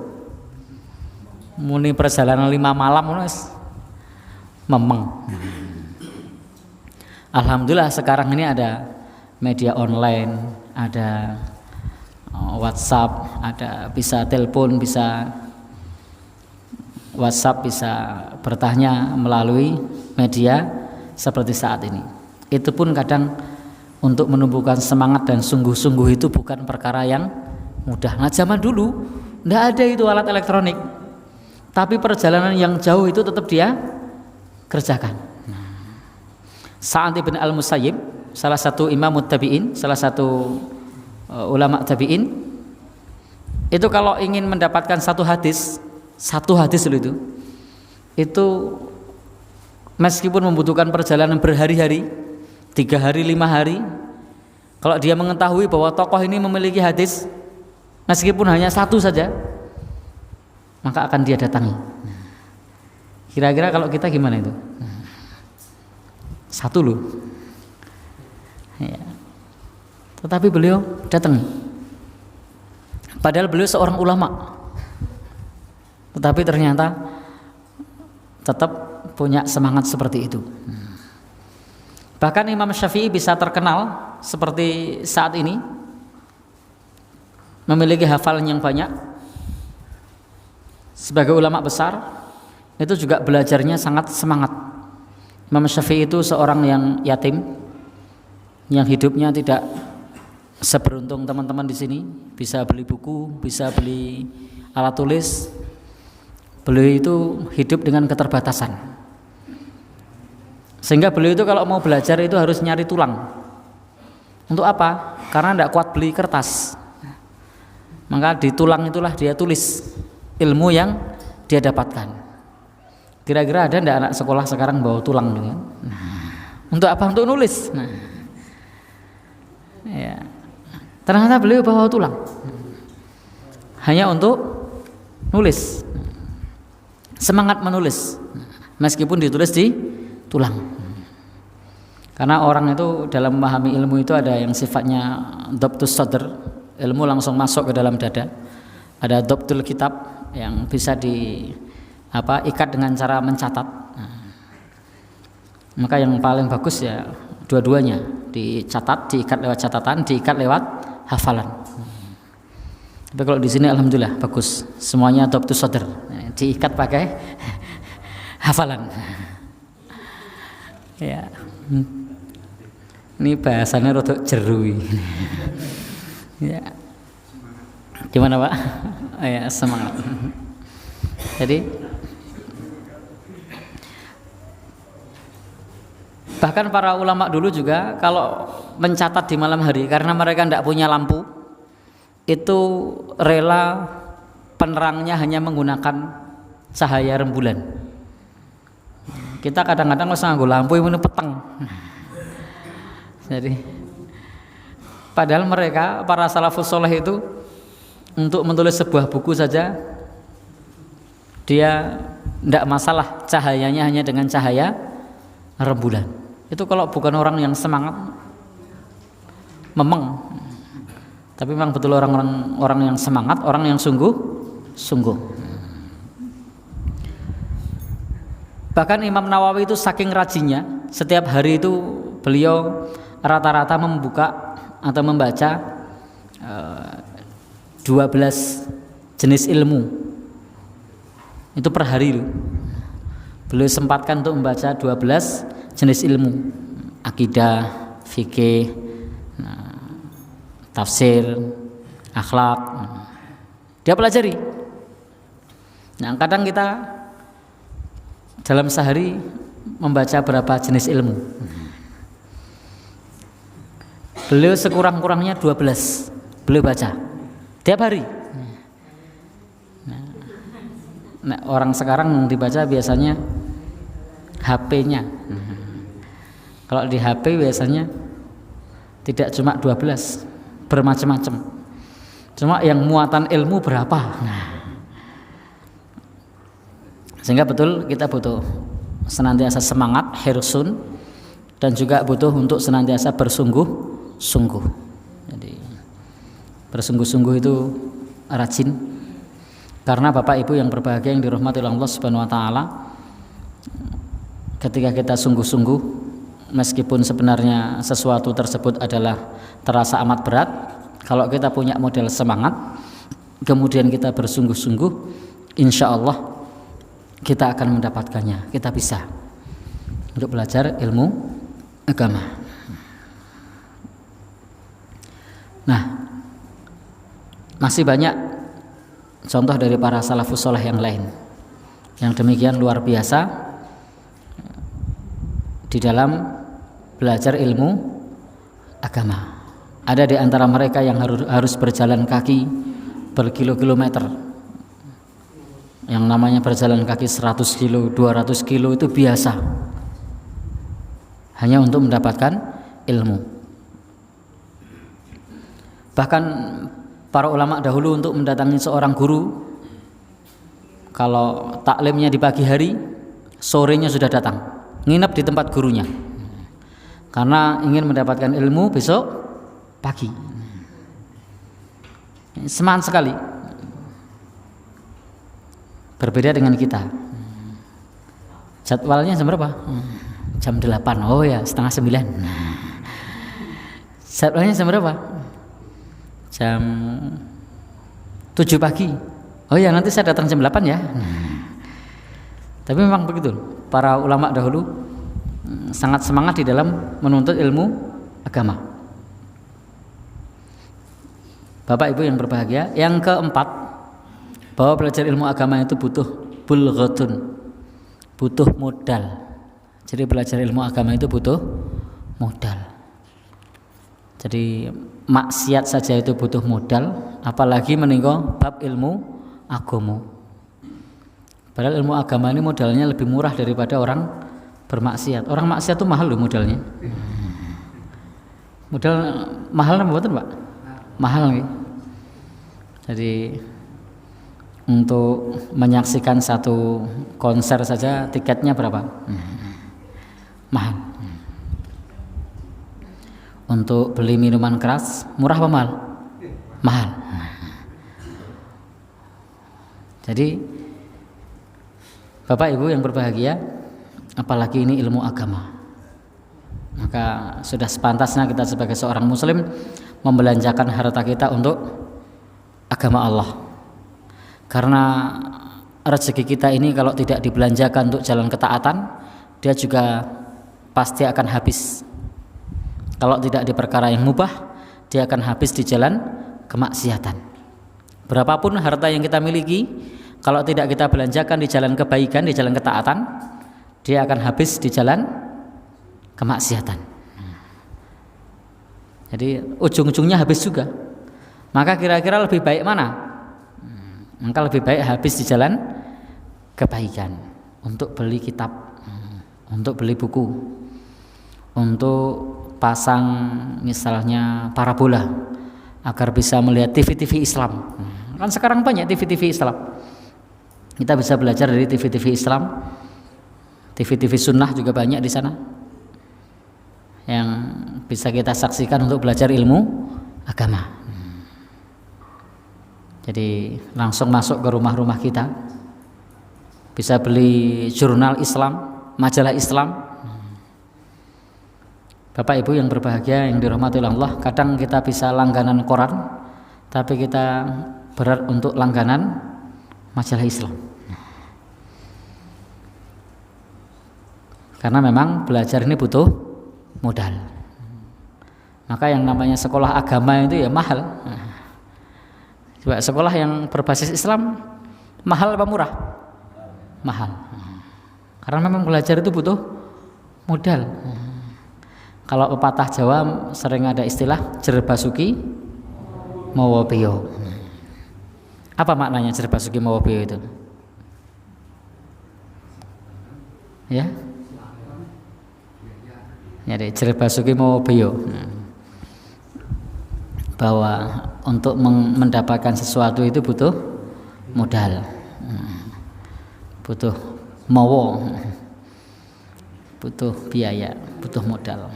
Muni perjalanan 5 malam memeng. Alhamdulillah sekarang ini ada media online, ada WhatsApp, ada bisa telepon, bisa WhatsApp, bisa bertanya melalui media seperti saat ini. Itu pun kadang untuk menumbuhkan semangat dan sungguh-sungguh itu bukan perkara yang mudah. Nah zaman dulu tidak ada itu alat elektronik, tapi perjalanan yang jauh itu tetap dia kerjakan. Sa'ad ibn al-Musayyib, salah satu imam tabi'in, salah satu ulama tabi'in, itu kalau ingin mendapatkan satu hadis itu meskipun membutuhkan perjalanan berhari-hari, 3 hari 5 hari, kalau dia mengetahui bahwa tokoh ini memiliki hadis meskipun hanya satu saja, maka akan dia datangi. Kira-kira kalau kita gimana itu? Satu loh ya. Tetapi beliau datang, padahal beliau seorang ulama, tetapi ternyata tetap punya semangat seperti itu. Bahkan Imam Syafi'i bisa terkenal seperti saat ini, memiliki hafalan yang banyak. Sebagai ulama besar, itu juga belajarnya sangat semangat. Imam Syafi'i itu seorang yang yatim, yang hidupnya tidak seberuntung teman-teman di sini, bisa beli buku, bisa beli alat tulis. Beliau itu hidup dengan keterbatasan, sehingga beliau itu kalau mau belajar itu harus nyari tulang. Untuk apa? Karena tidak kuat beli kertas, maka di tulang itulah dia tulis ilmu yang dia dapatkan. Kira-kira ada tidak anak sekolah sekarang bawa tulang gitu? Untuk apa? Untuk nulis. Ya. Ternyata beliau bawa tulang hanya untuk nulis, semangat menulis meskipun ditulis di tulang. Karena orang itu dalam memahami ilmu itu ada yang sifatnya dhabtus sadr, ilmu langsung masuk ke dalam dada. Ada dhabtul kitab yang bisa ikat dengan cara mencatat. Maka yang paling bagus ya dua-duanya, dicatat, diikat lewat catatan, diikat lewat hafalan. Tapi kalau di sini alhamdulillah bagus, semuanya dhabtus sadr, diikat pakai hafalan. Ya. Ini bahasanya rodok jeru. Ya. Gimana Pak? Ya, semangat. Jadi Bahkan para ulama dulu juga kalau mencatat di malam hari, karena mereka tidak punya lampu, itu rela penerangnya hanya menggunakan cahaya rembulan. Kita kadang-kadang harus nganggo lampu ini peteng. Jadi padahal mereka para salafus soleh itu untuk menulis sebuah buku saja dia tidak masalah cahayanya hanya dengan cahaya rembulan. Itu kalau bukan orang yang semangat, memang. Tapi memang betul orang yang semangat, orang yang sungguh. Bahkan Imam Nawawi itu saking rajinnya, setiap hari itu beliau rata-rata membuka atau membaca 12 jenis ilmu. Itu per hari itu. Beliau sempatkan untuk membaca 12 jenis ilmu, akidah, fikih, tafsir, akhlak. Dia pelajari. Nah, kadang kita dalam sehari membaca berapa jenis ilmu. Beliau sekurang-kurangnya 12 beliau baca tiap hari. Nah, orang sekarang dibaca biasanya HP-nya. Kalau di HP biasanya tidak cuma 12, bermacam-macam. Cuma yang muatan ilmu berapa. Sehingga betul kita butuh senantiasa semangat, hirsun, dan juga butuh untuk senantiasa bersungguh-sungguh. Jadi bersungguh-sungguh itu rajin. Karena Bapak Ibu yang berbahagia yang dirahmati oleh Allah Subhanahu wa taala, ketika kita sungguh-sungguh, meskipun sebenarnya sesuatu tersebut adalah terasa amat berat, kalau kita punya model semangat, kemudian kita bersungguh-sungguh, insya Allah kita akan mendapatkannya. Kita bisa untuk belajar ilmu agama. Nah, masih banyak contoh dari para salafus soleh yang lain yang demikian luar biasa di dalam belajar ilmu agama. Ada di antara mereka yang harus berjalan kaki berkilo-kilometer. Yang namanya berjalan kaki 100 kilo, 200 kilo itu biasa, hanya untuk mendapatkan ilmu. Bahkan para ulama dahulu untuk mendatangi seorang guru, kalau taklimnya di pagi hari, sorenya sudah datang, nginep di tempat gurunya, karena ingin mendapatkan ilmu besok pagi. Semangat sekali. Berbeda dengan kita. Jadwalnya jam berapa? Jam 8. Oh ya, setengah 9. Jadwalnya jam berapa? Jam 7 pagi. Oh ya, nanti saya datang jam 8 ya. Tapi memang begitu. Para ulama dahulu sangat semangat di dalam menuntut ilmu agama. Bapak Ibu yang berbahagia, yang keempat, bahwa belajar ilmu agama itu butuh bulghatun, butuh modal. Jadi belajar ilmu agama itu butuh modal. Jadi maksiat saja itu butuh modal, apalagi meninggal bab ilmu agama. Padahal ilmu agama ini modalnya lebih murah daripada orang bermaksiat. Orang maksiat itu mahal loh modalnya. Modal mahal apa betul Pak? Mahal nih. Jadi untuk menyaksikan satu konser saja tiketnya berapa? Mahal. Untuk beli minuman keras murah apa mahal? Mahal. Jadi Bapak Ibu yang berbahagia, apalagi ini ilmu agama, maka sudah sepantasnya kita sebagai seorang muslim membelanjakan harta kita untuk agama Allah. Karena rezeki kita ini kalau tidak dibelanjakan untuk jalan ketaatan, dia juga pasti akan habis. Kalau tidak di perkara yang mubah, dia akan habis di jalan kemaksiatan. Berapapun harta yang kita miliki, kalau tidak kita belanjakan di jalan kebaikan, di jalan ketaatan, dia akan habis di jalan kemaksiatan. Jadi ujung-ujungnya habis juga. Maka kira-kira lebih baik mana? Maka lebih baik habis di jalan kebaikan, untuk beli kitab, untuk beli buku, untuk pasang misalnya parabola agar bisa melihat TV-TV Islam. Kan sekarang banyak TV-TV Islam. Kita bisa belajar dari TV-TV Islam. TV-TV sunnah juga banyak di sana yang bisa kita saksikan untuk belajar ilmu agama. Jadi langsung masuk ke rumah-rumah kita, bisa beli jurnal Islam, majalah Islam. Bapak Ibu yang berbahagia, yang dirahmati Allah, kadang kita bisa langganan koran, tapi kita berat untuk langganan majalah Islam. Karena memang belajar ini butuh modal. Maka yang namanya sekolah agama itu ya mahal. Coba sekolah yang berbasis Islam mahal apa murah? Mahal. Karena memang belajar itu butuh modal. Kalau pepatah Jawa sering ada istilah jer basuki mawa beyo. Apa maknanya jer basuki mawa beyo itu? Ya? Jadi jer basuki mawa beyo. Bahwa untuk mendapatkan sesuatu itu butuh modal, butuh mawa, butuh biaya, butuh modal.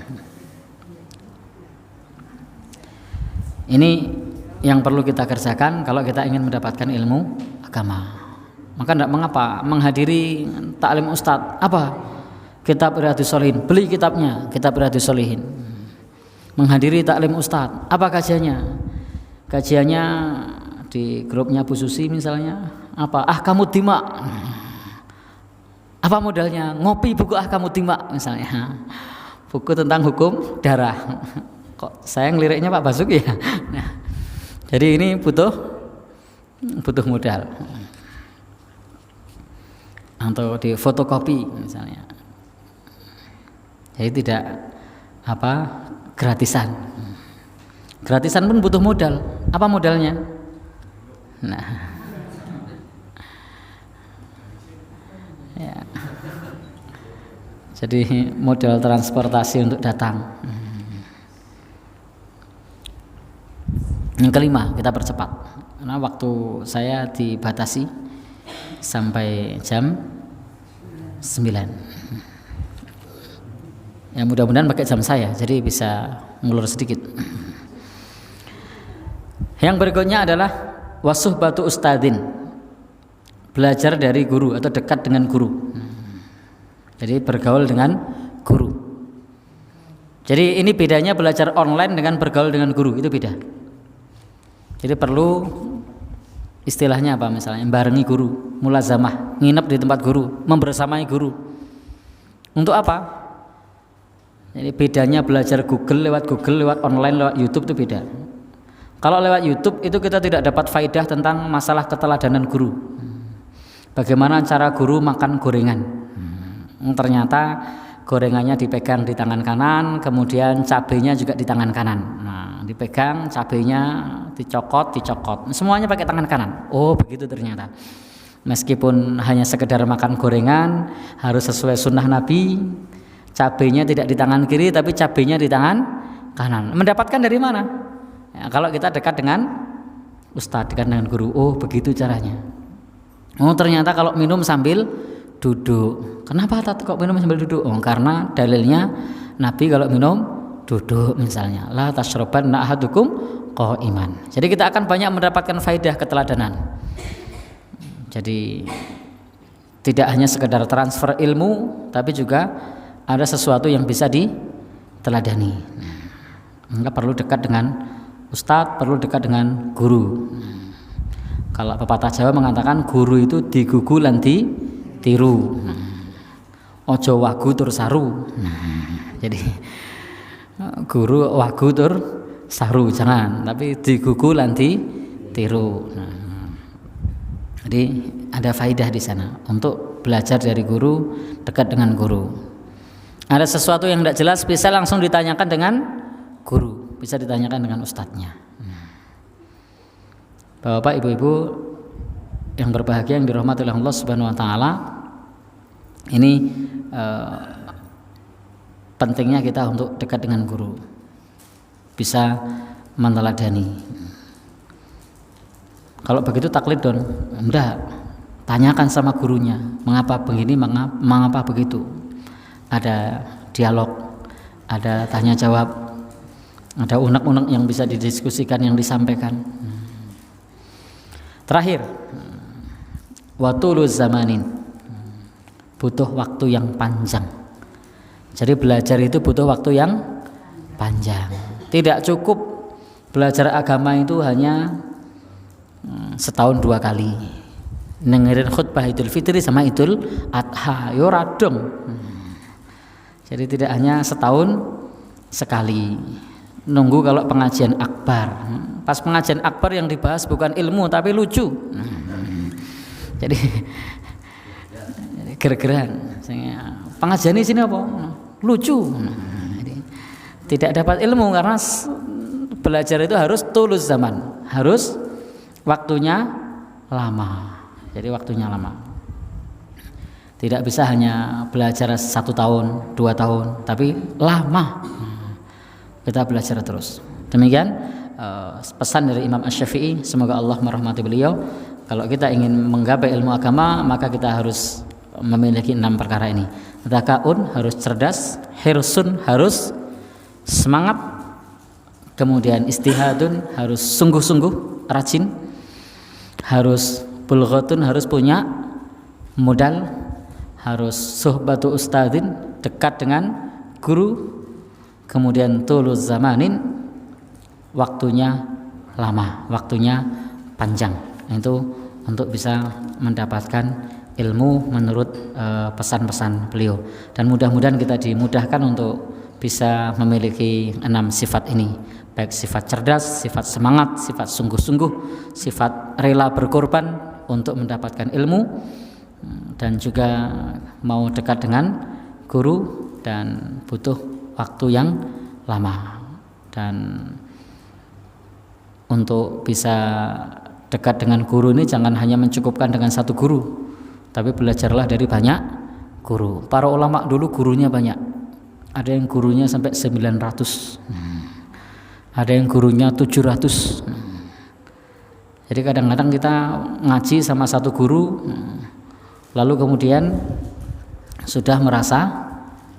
Ini yang perlu kita kerjakan kalau kita ingin mendapatkan ilmu agama. Maka tidak mengapa menghadiri taklim ustadz. Apa? Kitab Riyadhus Shalihin, beli kitabnya, Kitab Riyadhus Shalihin. Menghadiri taklim ustadz, apa kajiannya? Kajiannya di grupnya Bu Susi misalnya, apa? Ahkamud Dima. Apa modalnya? Ngopi buku Ahkamud Dima misalnya. Buku tentang hukum darah. Kok saya ngeliriknya Pak Basuki ya? Nah, jadi ini butuh modal. Atau di fotokopi misalnya. Jadi tidak gratisan. Gratisan pun butuh modal. Apa modalnya? Nah, ya. Jadi modal transportasi untuk datang. Yang kelima, kita percepat. Karena waktu saya dibatasi sampai jam 9. Ya mudah-mudahan pakai jam saya, jadi bisa ngulur sedikit. Yang berikutnya adalah wasuhbatu ustadzin, belajar dari guru atau dekat dengan guru. Jadi bergaul dengan guru. Jadi ini bedanya belajar online dengan bergaul dengan guru, itu beda. Jadi perlu istilahnya apa misalnya, barengi guru, mulazamah, nginep di tempat guru, membersamai guru. Untuk apa? Jadi bedanya belajar lewat Google, lewat online, lewat YouTube itu beda. Kalau lewat YouTube itu kita tidak dapat faidah tentang masalah keteladanan guru. Bagaimana cara guru makan gorengan. Ternyata gorengannya dipegang di tangan kanan, kemudian cabenya juga di tangan kanan. Nah, dipegang, cabenya dicokot. Semuanya pakai tangan kanan. Oh, begitu ternyata. Meskipun hanya sekedar makan gorengan, harus sesuai sunnah Nabi. Cabenya tidak di tangan kiri, tapi cabenya di tangan kanan. Mendapatkan dari mana? Ya, kalau kita dekat dengan ustadz, dekat dengan guru, oh begitu caranya. Oh ternyata kalau minum sambil duduk. Kenapa kok minum sambil duduk? Oh karena dalilnya Nabi kalau minum duduk misalnya. La tasyrabanna ahadukum qa'iman. Jadi kita akan banyak mendapatkan faidah keteladanan. Jadi tidak hanya sekedar transfer ilmu, tapi juga ada sesuatu yang bisa diteladani. Maka perlu dekat dengan ustadz, perlu dekat dengan guru. Kalau pepatah Jawa mengatakan guru itu digugu lan ditiru. Ojo wagu tur saru. Jadi guru wagu tur saru jangan, tapi digugu lan ditiru. Jadi ada faidah di sana untuk belajar dari guru, dekat dengan guru. Ada sesuatu yang tidak jelas bisa langsung ditanyakan dengan guru, bisa ditanyakan dengan ustadznya. Bapak, ibu-ibu yang berbahagia yang dirahmati oleh Allah Subhanahu wa taala, ini pentingnya kita untuk dekat dengan guru, bisa meneladani. Kalau begitu taklid don, enggak, tanyakan sama gurunya, mengapa begini, mengapa begitu. Ada dialog, ada tanya jawab, ada unek-unek yang bisa didiskusikan, yang disampaikan. Terakhir, watuluz zamanin, butuh waktu yang panjang. Jadi belajar itu butuh waktu yang panjang. Tidak cukup belajar agama itu hanya setahun 2 kali. Dengerin khutbah Idul Fitri sama Idul Adha, yo radong. Jadi tidak hanya setahun sekali. Nunggu kalau pengajian akbar. Pas pengajian akbar yang dibahas bukan ilmu tapi lucu. Jadi ger-geran. Pengajian di sini apa? Lucu. Jadi, tidak dapat ilmu karena belajar itu harus tulus zaman, harus waktunya lama. Jadi waktunya lama. Tidak bisa hanya belajar 1 tahun, 2 tahun, tapi lama. Kita belajar terus. Demikian pesan dari Imam Asy-Syafi'i, semoga Allah merahmati beliau. Kalau kita ingin menggapai ilmu agama, maka kita harus memiliki 6 perkara ini. Dzakaun, harus cerdas, hirsun, harus semangat, kemudian istihadun, harus sungguh-sungguh rajin, harus bulghatun, harus punya modal, harus suhbatu ustadzin, dekat dengan guru, kemudian tuluz zamanin, waktunya lama, waktunya panjang. Itu untuk bisa mendapatkan ilmu menurut pesan-pesan beliau. Dan mudah-mudahan kita dimudahkan untuk bisa memiliki 6 sifat ini, baik sifat cerdas, sifat semangat, sifat sungguh-sungguh, sifat rela berkorban untuk mendapatkan ilmu, dan juga mau dekat dengan guru, dan butuh waktu yang lama. Dan untuk bisa dekat dengan guru ini jangan hanya mencukupkan dengan 1 guru, tapi belajarlah dari banyak guru. Para ulama dulu gurunya banyak. Ada yang gurunya sampai 900, ada yang gurunya 700. Jadi kadang-kadang kita ngaji sama 1 guru, lalu kemudian sudah merasa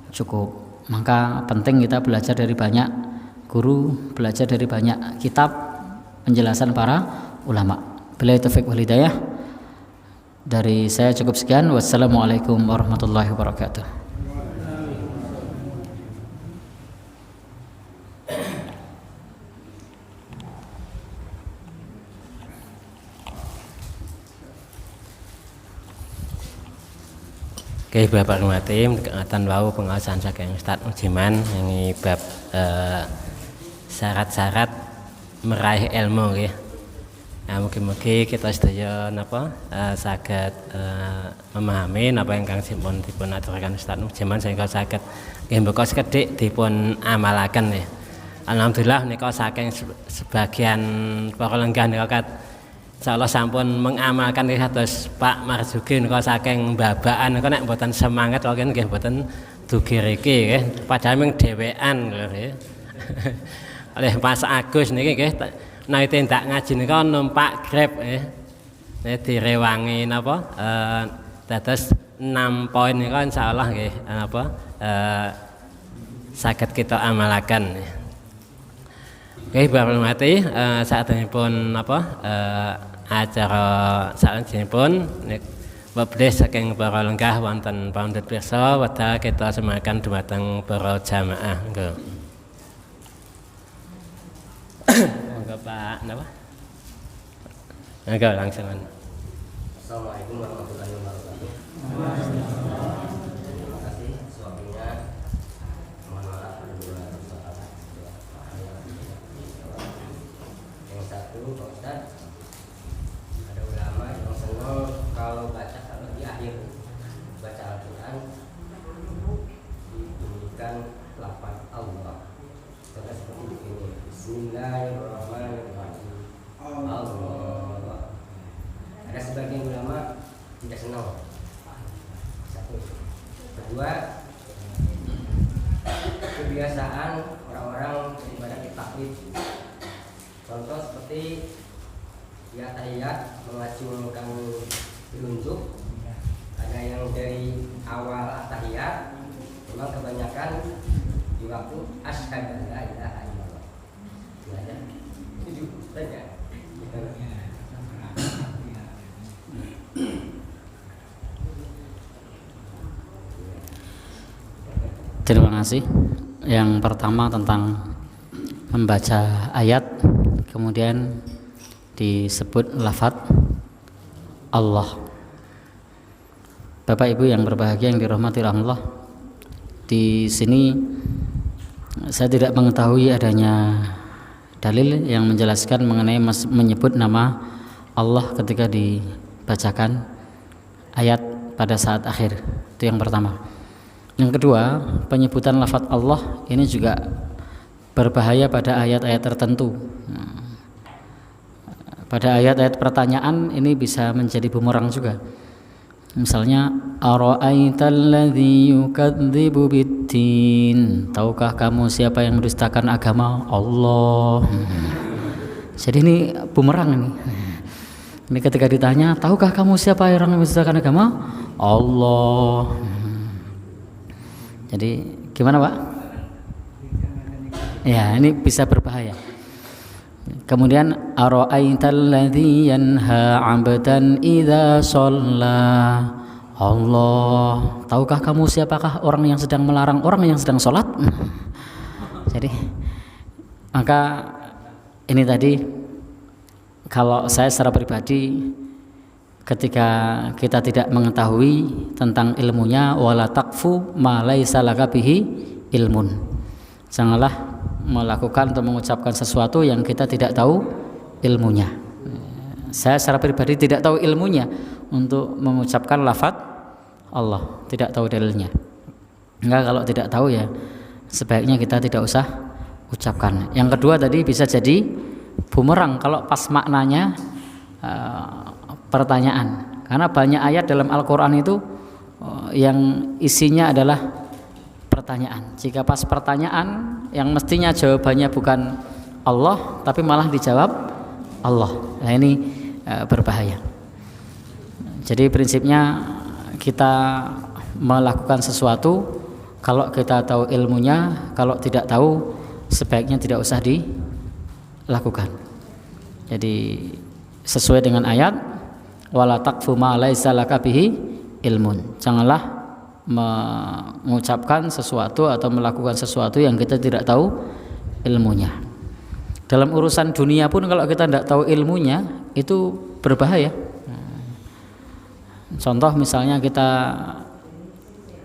cukup. Maka penting kita belajar dari banyak guru, belajar dari banyak kitab penjelasan para ulama. Billahi taufiq wal hidayah. Dari saya cukup sekian. Wassalamualaikum warahmatullahi wabarakatuh. Oke, Bapak Rumatim, kengatan wau pengawasan saking Ustaz Mujiman yang bab syarat-syarat meraih ilmu nggih. Nah, mugi-mugi kita sedaya napa saged memahami napa ingkang dipun aturaken Ustaz Mujiman sehingga saged nggih mbeka sekedhik dipun amalaken nggih. Alhamdulillah nika saking sebagian para lenggah nika insyaallah sampun mengamalkan kados Pak Marzuki nika saking babaan nika nek mboten semangat kok nggih mboten dugi riki nggih padahal mung dhewekan lho nggih. Oleh Mas Agus niki nggih nek tindak ngaji nika numpak Grab nggih. Nek direwangi napa dados 6 poin nika insyaallah nggih napa saged kita amalaken. Oke, Bapak Mati saderengipun napa acara salanjutipun wabdeh saking para lenggah wonten pamundhut pirsa wedal kita semakan dumateng para jamaah. Monggo Pak napa? Monggo langsung. Assalamualaikum warahmatullahi wabarakatuh. Terima kasih suaminya. Mohon maaf ada 2 persoalan. Yang satu, Pak Ustaz, ada ulama yang senang kalau baca kalau di akhir baca Al-Quran tidak senang. Satu. Kedua, kebiasaan orang-orang beribadah di taklid. Contoh seperti ya tahiyat mengacungkan telunjuk. Ada yang dari awal tahiyat, memang kebanyakan di waktu asyhadu an la ilaha illallah. Ada 7 saja. Terima kasih. Yang pertama tentang membaca ayat, kemudian disebut lafaz Allah. Bapak Ibu yang berbahagia yang dirahmati Allah, di sini saya tidak mengetahui adanya dalil yang menjelaskan mengenai menyebut nama Allah ketika dibacakan ayat pada saat akhir. Itu yang pertama. Yang kedua, penyebutan lafaz Allah ini juga berbahaya pada ayat-ayat tertentu. Pada ayat-ayat pertanyaan ini bisa menjadi bumerang juga. Misalnya, ara'aital ladzi yukadzibu biddin. Tahukah kamu siapa yang mendustakan agama? Allah. Jadi ini bumerang ini. Ini ketika ditanya, tahukah kamu siapa yang mendustakan agama? Allah. Jadi gimana Pak? Ya, ini bisa berbahaya. Kemudian ara'aital ladzi yanha 'abdan idza shalla. Allah. Tahukah kamu siapakah orang yang sedang melarang orang yang sedang sholat? Jadi maka ini tadi, kalau saya secara pribadi ketika kita tidak mengetahui tentang ilmunya, wala taqfu ma laisa laka bihi ilmun. Janganlah melakukan atau mengucapkan sesuatu yang kita tidak tahu ilmunya. Saya secara pribadi tidak tahu ilmunya untuk mengucapkan lafaz Allah, tidak tahu dalilnya. Enggak, kalau tidak tahu ya sebaiknya kita tidak usah ucapkan. Yang kedua tadi bisa jadi bumerang kalau pas maknanya pertanyaan, karena banyak ayat dalam Al-Quran itu yang isinya adalah pertanyaan. Jika pas pertanyaan yang mestinya jawabannya bukan Allah tapi malah dijawab Allah, nah ini berbahaya. Jadi prinsipnya kita melakukan sesuatu kalau kita tahu ilmunya, kalau tidak tahu sebaiknya tidak usah dilakukan. Jadi sesuai dengan ayat, wala taqfu ma laisa laka bihi ilmun. Janganlah mengucapkan sesuatu atau melakukan sesuatu yang kita tidak tahu ilmunya. Dalam urusan dunia pun kalau kita tidak tahu ilmunya itu berbahaya. Contoh misalnya kita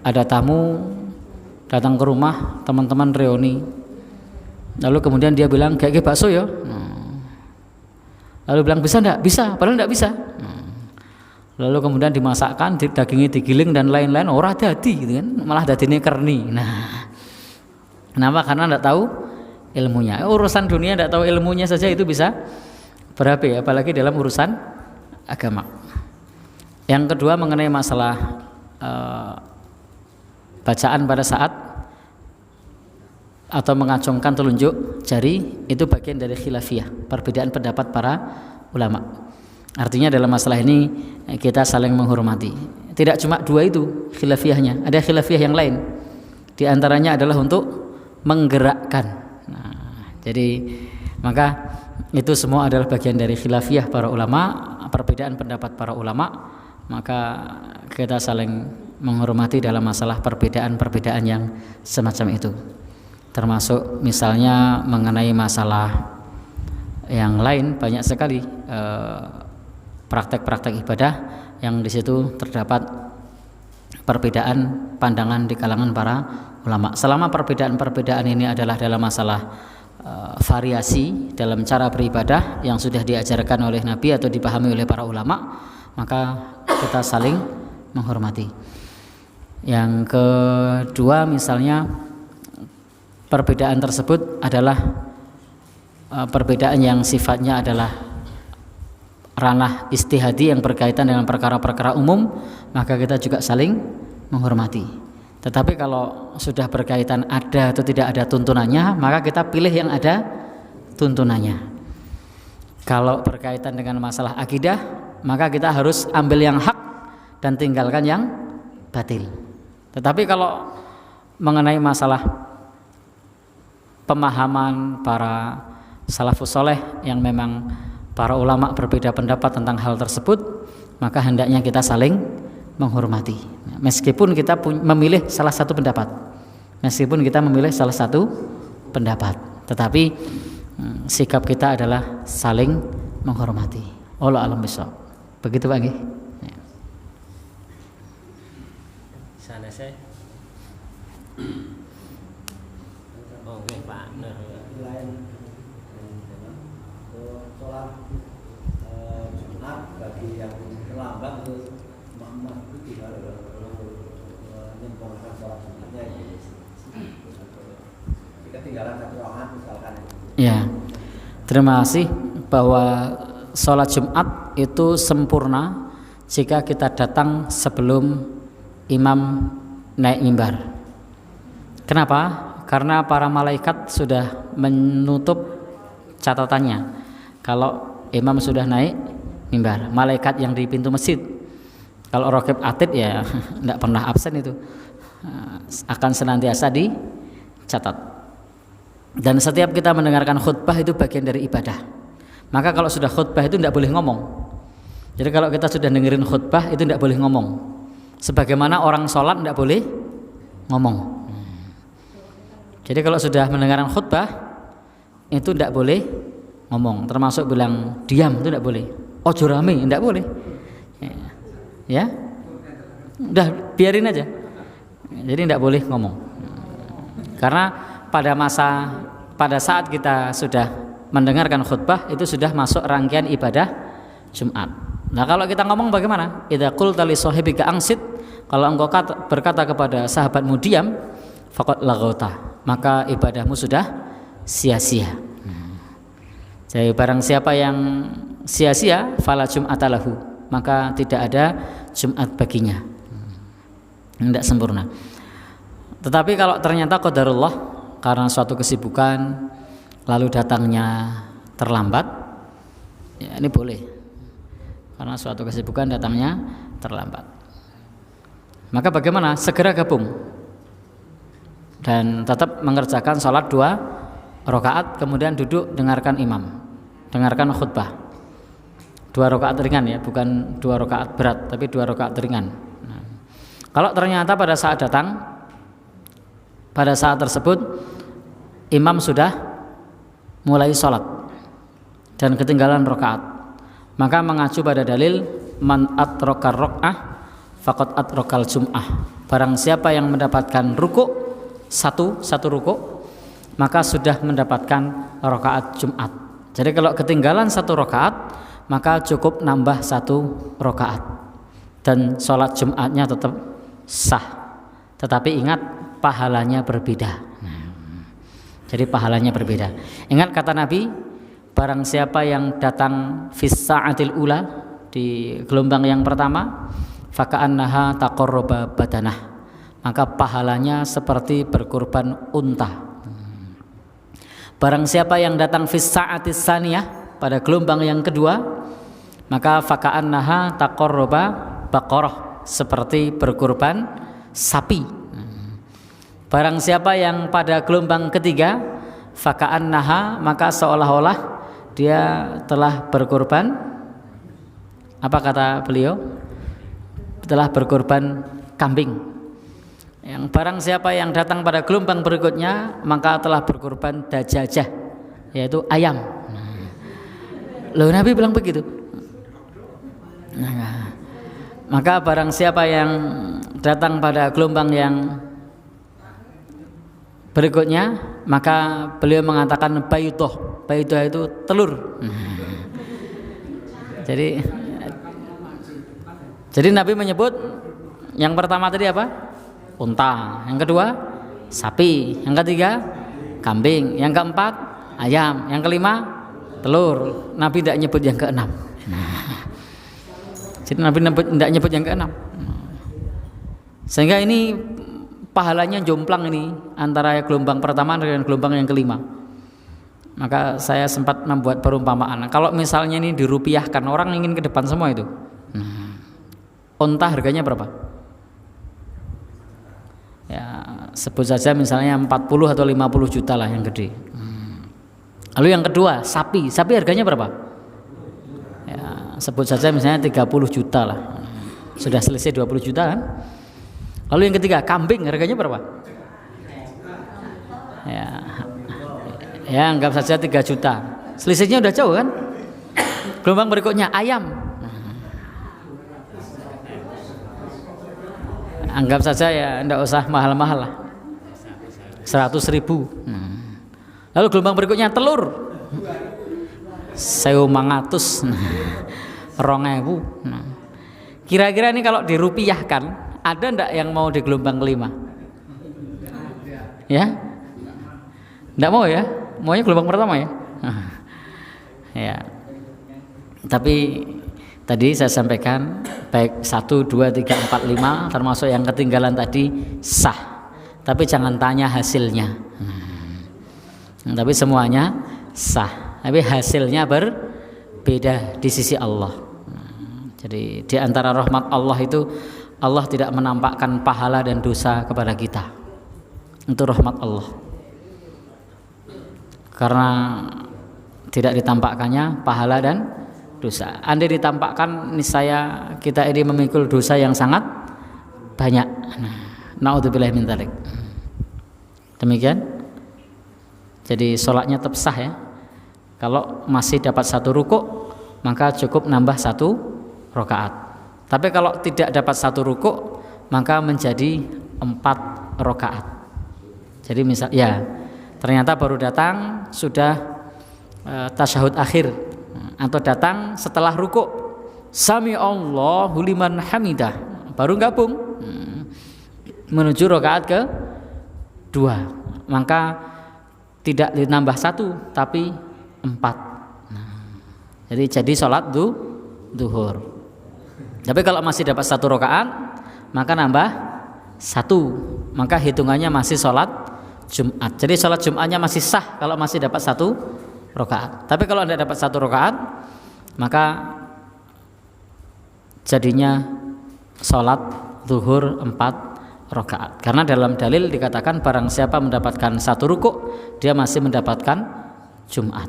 ada tamu datang ke rumah, teman-teman reuni, lalu kemudian dia bilang kayak bakso ya, lalu bilang bisa enggak? Bisa, padahal enggak bisa. Lalu kemudian dimasakkan, dagingnya digiling dan lain-lain, ora dadi gitu kan, malah dadine kerni. Nah, kenapa? Karena enggak tahu ilmunya. Urusan dunia enggak tahu ilmunya saja itu bisa berapi, apalagi dalam urusan agama. Yang kedua mengenai masalah bacaan pada saat atau mengacungkan telunjuk jari, itu bagian dari khilafiyah, perbedaan pendapat para ulama. Artinya dalam masalah ini kita saling menghormati. Tidak cuma dua itu khilafiyahnya, ada khilafiyah yang lain. Di antaranya adalah untuk menggerakkan. Nah, jadi maka itu semua adalah bagian dari khilafiyah para ulama, perbedaan pendapat para ulama. Maka kita saling menghormati dalam masalah perbedaan-perbedaan yang semacam itu. Termasuk misalnya mengenai masalah yang lain, banyak sekali praktek-praktek ibadah yang di situ terdapat perbedaan pandangan di kalangan para ulama. Selama perbedaan-perbedaan ini adalah dalam masalah variasi dalam cara beribadah yang sudah diajarkan oleh Nabi atau dipahami oleh para ulama, maka kita saling menghormati. Yang kedua misalnya perbedaan tersebut adalah perbedaan yang sifatnya adalah ranah istihadi yang berkaitan dengan perkara-perkara umum, maka kita juga saling menghormati. Tetapi kalau sudah berkaitan ada atau tidak ada tuntunannya, maka kita pilih yang ada tuntunannya. Kalau berkaitan dengan masalah akidah, maka kita harus ambil yang hak dan tinggalkan yang batil. Tetapi kalau mengenai masalah pemahaman para salafus soleh yang memang para ulama berbeda pendapat tentang hal tersebut, maka hendaknya kita saling menghormati. Meskipun kita memilih salah satu pendapat, tetapi sikap kita adalah saling menghormati. Wallahu a'lam bishawab. Begitu Pak nggih. Sana saya. Oh, nggih Pak. Lain sholat Jumat bagi yang terlambat itu tidak menyempurnakan sholat Jumatnya ketinggalan satu rakaat misalkan. Ya, terima kasih bahwa sholat Jumat itu sempurna jika kita datang sebelum imam naik mimbar. Kenapa? Karena para malaikat sudah menutup catatannya. Kalau imam sudah naik mimbar, malaikat yang di pintu masjid, kalau raqib atid ya tidak pernah absen itu, akan senantiasa dicatat. Dan setiap kita mendengarkan khutbah itu bagian dari ibadah. Maka kalau sudah khutbah itu tidak boleh ngomong. Jadi kalau kita sudah dengerin khutbah itu tidak boleh ngomong. Sebagaimana orang sholat tidak boleh ngomong. Jadi kalau sudah mendengarkan khutbah itu tidak boleh ngomong. Termasuk bilang diam itu tidak boleh. Ojo rame tidak boleh. Ya, udah biarin aja. Jadi tidak boleh ngomong. Karena pada saat kita sudah mendengarkan khutbah itu sudah masuk rangkaian ibadah Jumat. Nah kalau kita ngomong bagaimana? Idza qulta li sahibika angsit, kalau engkau berkata kepada sahabatmu diam, faqad laghauta, maka ibadahmu sudah sia-sia. Jadi barang siapa yang sia-sia fala jum'ata lahu, maka tidak ada Jumat baginya. Tidak sempurna. Tetapi kalau ternyata qadarullah karena suatu kesibukan lalu datangnya terlambat, ya ini boleh. Karena suatu kesibukan datangnya terlambat. Maka bagaimana? Segera gabung dan tetap mengerjakan sholat 2 rakaat, kemudian duduk dengarkan imam, dengarkan khutbah. 2 rakaat ringan ya, bukan 2 rakaat berat, tapi 2 rakaat ringan. Nah, kalau ternyata pada saat tersebut imam sudah mulai sholat dan ketinggalan rakaat, maka mengacu pada dalil man atrokar rok'ah faqad atrokal jum'ah. Barang siapa yang mendapatkan rukuk satu rukuk, maka sudah mendapatkan rakaat Jumat. Jadi kalau ketinggalan 1 rakaat, maka cukup nambah 1 rakaat dan sholat Jumatnya tetap sah. Tetapi ingat pahalanya berbeda. Jadi pahalanya berbeda. Ingat kata Nabi, barang siapa yang datang fis sa'atil ula, di gelombang yang pertama, faka'annaha taqarraba badanah, maka pahalanya seperti berkurban unta. Barang siapa yang datang fis sa'atis saniyah, pada gelombang yang kedua, maka faka'annaha taqarraba baqarah, seperti berkurban sapi. Barang siapa yang pada gelombang ketiga, faka'annaha, maka seolah-olah dia telah berkurban, apa kata beliau? Telah berkurban kambing. Yang barang siapa yang datang pada gelombang berikutnya, maka telah berkurban dajajah, yaitu ayam. Loh, Nabi bilang begitu. Nah, maka barang siapa yang datang pada gelombang yang berikutnya, maka beliau mengatakan bayudoh. Bayudoh itu telur. Jadi Nabi menyebut yang pertama tadi apa? Unta. Yang kedua sapi. Yang ketiga kambing. Yang keempat ayam. Yang kelima telur. Nabi tidak nyebut yang keenam. Jadi Nabi tidak nyebut yang keenam. Sehingga ini pahalanya jomplang ini antara gelombang pertama dengan gelombang yang kelima. Maka saya sempat membuat perumpamaan. Kalau misalnya ini dirupiahkan, orang ingin ke depan semua itu. Onta harganya berapa? Ya, sebut saja misalnya 40 atau 50 juta lah yang gede. Lalu yang kedua, sapi harganya berapa? Ya, sebut saja misalnya 30 juta lah. Sudah selesai 20 juta kan? Lalu yang ketiga, kambing harganya berapa? Ya anggap saja 3 juta. Selisihnya udah jauh kan? Gelombang berikutnya, ayam. Anggap saja ya enggak usah mahal-mahal lah, 100.000. Lalu gelombang berikutnya telur, 1.500, 2.000. Kira-kira ini kalau dirupiahkan, ada enggak yang mau di gelombang kelima? Ya? Enggak mau ya? Maunya gelombang pertama ya? Ya. Tapi tadi saya sampaikan baik 1, 2, 3, 4, 5 termasuk yang ketinggalan tadi sah. Tapi jangan tanya hasilnya. Tapi semuanya sah. Tapi hasilnya berbeda di sisi Allah. Jadi di antara rahmat Allah itu Allah tidak menampakkan pahala dan dosa kepada kita. Itu rahmat Allah. Karena tidak ditampakkannya pahala dan dosa. Andai ditampakkan niscaya kita ini memikul dosa yang sangat banyak. Naudzubillah min dzalik. Demikian. Jadi sholatnya tetap sah ya. Kalau masih dapat 1 rukuk, maka cukup nambah 1 rakaat. Tapi kalau tidak dapat 1 rukuk, maka menjadi 4 rakaat. Jadi misal ya, ternyata baru datang sudah tasyahud akhir, atau datang setelah rukuk, sami Allahu liman hamidah, baru gabung menuju rakaat ke-2, maka tidak ditambah 1 tapi 4. Jadi sholat duhur. Tapi kalau masih dapat 1 rakaat, maka nambah 1, maka hitungannya masih sholat Jumat. Jadi sholat Jumatnya masih sah kalau masih dapat 1 rakaat. Tapi kalau tidak dapat 1 rakaat, maka jadinya sholat zuhur 4 rakaat. Karena dalam dalil dikatakan barang siapa mendapatkan 1 rukuk, dia masih mendapatkan Jumat.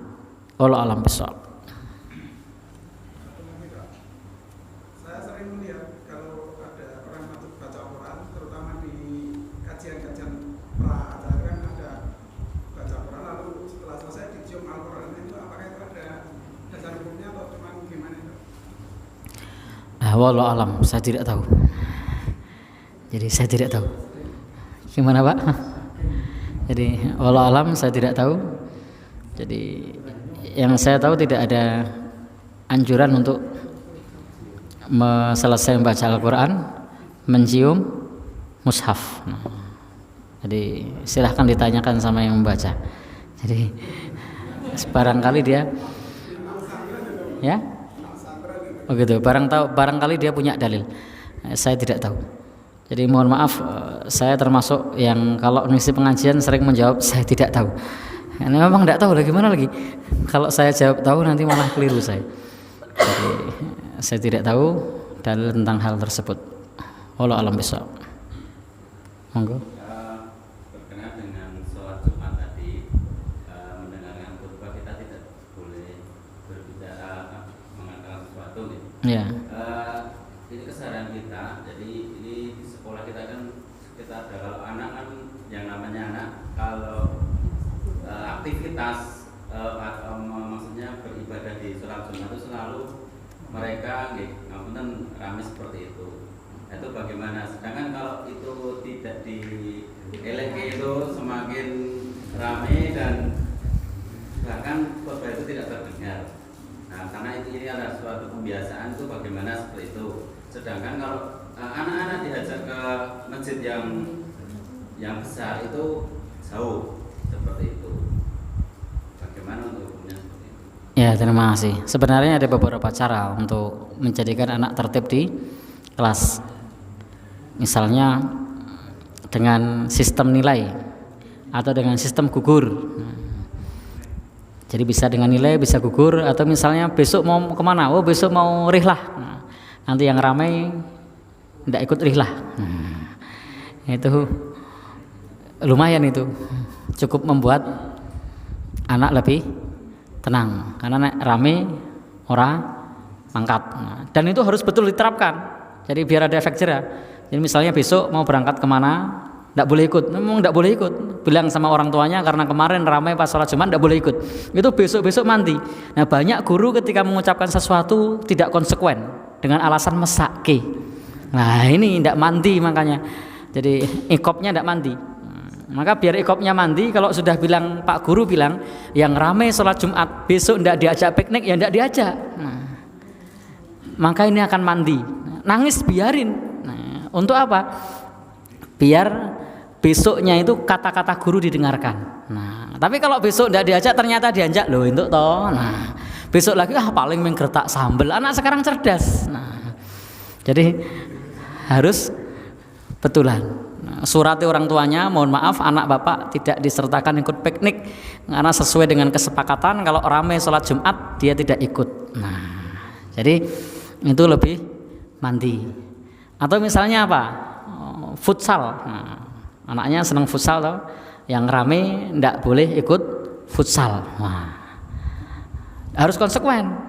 Wallahu a'lam bishawab. Saya sering melihat kalau ada orang baca Quran, terutama di kajian-kajian pra-acara kan ada baca Quran, lalu setelah selesai dicium Al-Quran, itu apakah itu ada dasar hukumnya atau cuma gimana itu? Wallahu a'lam, saya tidak tahu. Jadi saya tidak tahu. Gimana Pak? Jadi wallahu a'lam, saya tidak tahu. Jadi yang saya tahu tidak ada anjuran untuk selesai membaca Al-Quran mencium mushaf. Jadi silahkan ditanyakan sama yang membaca. Jadi barangkali dia ya, begitu. Barangkali dia punya dalil. Saya tidak tahu. Jadi mohon maaf, saya termasuk yang kalau ngisi pengajian sering menjawab saya tidak tahu. Ini memang tidak tahu, gimana lagi? Kalau saya jawab tahu nanti malah keliru saya. Jadi saya tidak tahu dalil tentang hal tersebut. Wallahu a'lam bishawab. Monggo. Berkenaan dengan sholat Jumat tadi, mendengarkan khutbah kita tidak boleh berbicara mengatakan sesuatu gitu. Ya. Ini kesadaran kita. Jadi ini di sekolah kita kan kita ada, kalau anak kan yang namanya anak, kalau aktivitas maksudnya beribadah di sholat Jumat itu selalu mereka ngapunten rame seperti itu. Itu bagaimana? Sedangkan kalau itu tidak dielek itu semakin rame dan bahkan khotbah itu tidak terdengar. Nah, karena ini adalah suatu kebiasaan, itu bagaimana seperti itu. Sedangkan kalau anak-anak diajak ke masjid yang besar itu jauh seperti itu. Bagaimana untuk hukumnya seperti itu? Ya, terima kasih. Sebenarnya ada beberapa cara untuk menjadikan anak tertib di kelas. Misalnya dengan sistem nilai atau dengan sistem gugur. Jadi bisa dengan nilai, bisa gugur, atau misalnya besok mau kemana? Oh, besok mau rihlah. Nanti yang ramai tidak ikut rihlah. Itu lumayan, itu cukup membuat anak lebih tenang, karena rame orang mangkat. Dan itu harus betul diterapkan, jadi biar ada efek jerah. Jadi misalnya besok mau berangkat kemana, tidak boleh ikut, memang tidak boleh ikut, bilang sama orang tuanya karena kemarin ramai pas sholat Jumat, tidak boleh ikut. Itu besok mandi. Nah, banyak guru ketika mengucapkan sesuatu tidak konsekuen dengan alasan mesake. Nah, ini tidak mandi, makanya jadi ikopnya tidak mandi. Maka biar ikopnya mandi, kalau sudah bilang Pak Guru bilang yang ramai sholat Jumat besok tidak diajak piknik, ya tidak diajak. Maka ini akan mandi. Nangis biarin. Untuk apa? Biar besoknya itu kata-kata guru didengarkan. Tapi kalau besok tidak diajak ternyata diajak loh untuk toh. Besok lagi paling menggertak sambel. Anak sekarang cerdas. Jadi harus betulan. Surati orang tuanya, mohon maaf anak bapak tidak disertakan ikut piknik karena sesuai dengan kesepakatan kalau ramai sholat Jumat dia tidak ikut. Jadi itu lebih mandi. Atau misalnya apa? Futsal. Anaknya senang futsal toh, yang ramai tidak boleh ikut futsal. Harus konsekuen.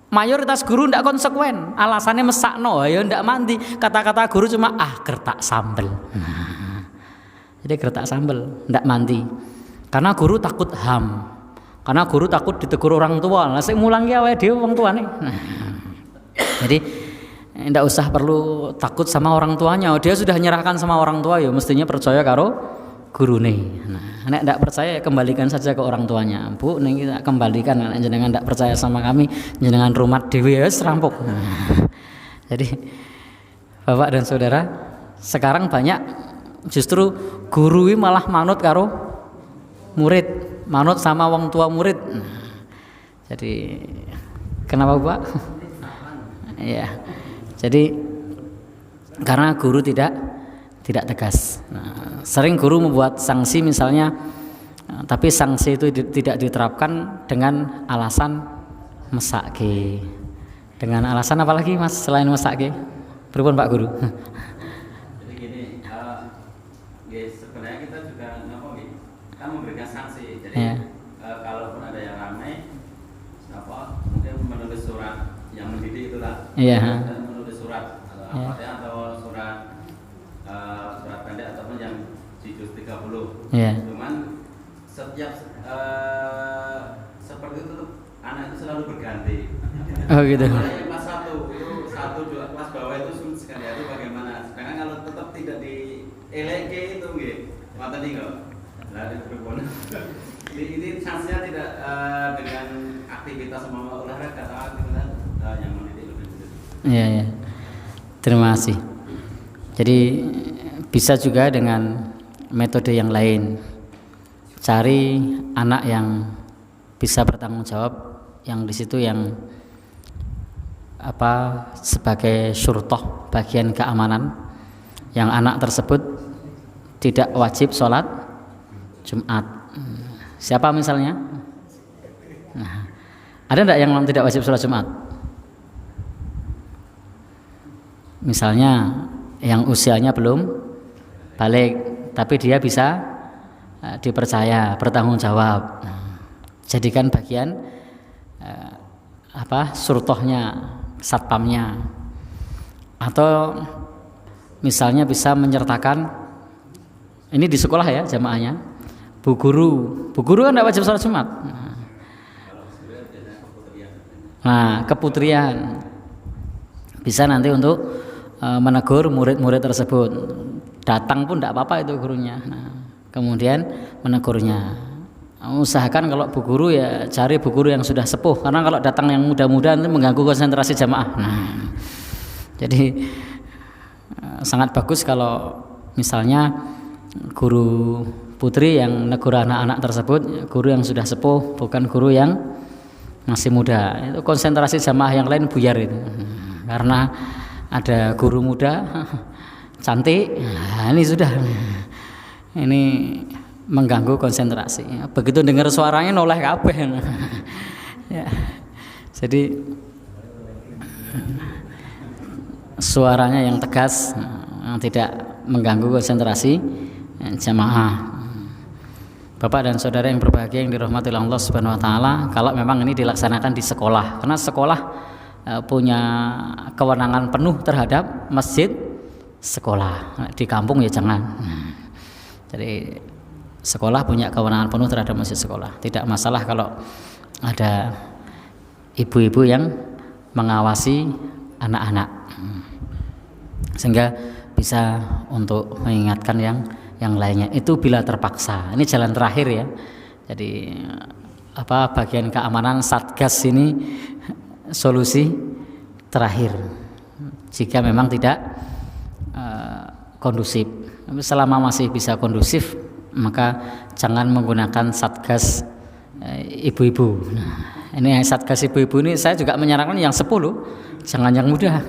Mayoritas guru tidak konsekuen, alasannya mesakno, ya tidak mandi. Kata-kata guru cuma gertak sambel. Jadi gertak sambel, tidak mandi. Karena guru takut ham. Karena guru takut ditegur orang tua. Lah sing mulang ki awake dhewe wong tuane. Jadi tidak usah perlu takut sama orang tuanya. Dia sudah menyerahkan sama orang tua, ya mestinya percaya karo gurune. Nek tidak percaya kembalikan saja ke orang tuanya. Bu, nek kita kembalikan, nek jenengan tidak percaya sama kami, jenengan rumat dhewe wis rampok. Jadi Bapak dan Saudara, sekarang banyak justru guru malah manut karo murid, manut sama wong tua murid. Jadi kenapa Pak? Ya. Jadi karena guru tidak tegas. Sering guru membuat sanksi misalnya, tapi sanksi itu tidak diterapkan dengan alasan mesake. Dengan alasan apa lagi Mas selain mesake? Pripun Pak Guru? Jadi gini, sebenarnya kita juga kan memberikan sanksi. Jadi kalaupun ada yang ramai, mungkin menulis surat yang mendidik itulah. Menulis surat atau surat pendek ataupun yang di juz 30. Cuman setiap seperti itu anak itu selalu berganti. Oh gitu. Kelas 1, 2 kelas bawah itu sekali hari bagaimana? Sedangkan kalau tetap tidak di eleke itu nggih. Ngoten niku. Lah pripun? Ini sanksinya tidak dengan aktivitas olahraga atau aktivitas yang mendidik lebih. Iya. Terima kasih. Jadi bisa juga dengan metode yang lain. Cari anak yang bisa bertanggung jawab, yang di situ yang sebagai syurtoh, bagian keamanan, yang anak tersebut tidak wajib sholat Jumat. Siapa misalnya? Ada enggak yang tidak wajib sholat Jumat? Misalnya yang usianya belum balik, tapi dia bisa dipercaya, bertanggung jawab. Jadikan bagian surtohnya, satpamnya. Atau misalnya bisa menyertakan, ini di sekolah ya jamaahnya, bu guru kan tidak wajib sholat Jumat. Nah, keputrian bisa nanti untuk menegur murid-murid tersebut. Datang pun tidak apa-apa itu gurunya. Kemudian menegurnya. Usahakan kalau bu guru ya cari bu guru yang sudah sepuh, karena kalau datang yang muda-muda itu mengganggu konsentrasi jamaah. Jadi sangat bagus kalau misalnya guru putri yang negur anak-anak tersebut guru yang sudah sepuh, bukan guru yang masih muda, itu konsentrasi jamaah yang lain buyar itu. Karena ada guru muda cantik, nah, ini sudah ini mengganggu konsentrasi. Begitu dengar suaranya noleh kabeh. Ya. Jadi suaranya yang tegas, yang tidak mengganggu konsentrasi jamaah. Bapak dan saudara yang berbahagia yang dirahmati Allah Subhanahu wa taala, kalau memang ini dilaksanakan di sekolah, karena sekolah punya kewenangan penuh terhadap masjid sekolah. Di kampung ya jangan. Jadi sekolah punya kewenangan penuh terhadap masjid sekolah. Tidak masalah kalau ada ibu-ibu yang mengawasi anak-anak, sehingga bisa untuk mengingatkan yang lainnya. Itu bila terpaksa. Ini jalan terakhir ya. Jadi bagian keamanan Satgas ini solusi terakhir jika memang tidak kondusif. Selama masih bisa kondusif, maka jangan menggunakan Satgas ibu-ibu. Nah, ini Satgas ibu-ibu ini saya juga menyarankan yang sepuh loh, jangan yang muda.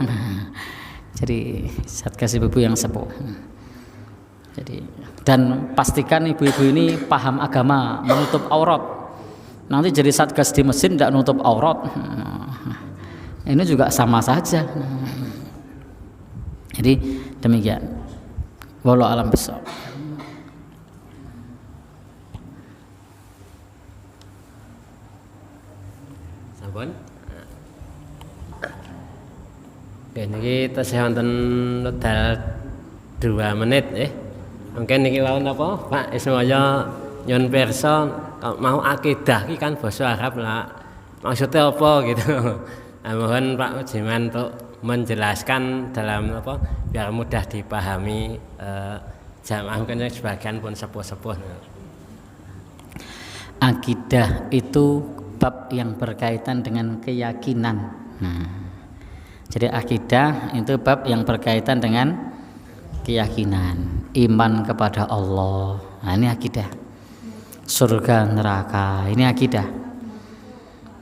Jadi Satgas ibu-ibu yang sepuh. Jadi, dan pastikan ibu-ibu ini paham agama, menutup aurat. Nanti jadi Satgas di masjid tidak menutup aurat, ini juga sama saja. Jadi demikian. Wallahu a'lam bishawab. Sampun. Oke, niki tasih wonten wekdal 2 menit Mungkin niki lawan apa? Pak Ismaya nyun pirsa mau akidah iki kan basa Arab lah. Maksudnya apa gitu. Mohon Pak Ujiman untuk menjelaskan dalam apa biar mudah dipahami jamaah mungkin sebagian pun sepuh-sepuh. Akidah itu bab yang berkaitan dengan keyakinan. Jadi akidah itu bab yang berkaitan dengan keyakinan, iman kepada Allah. Nah, ini akidah. Surga neraka, ini akidah.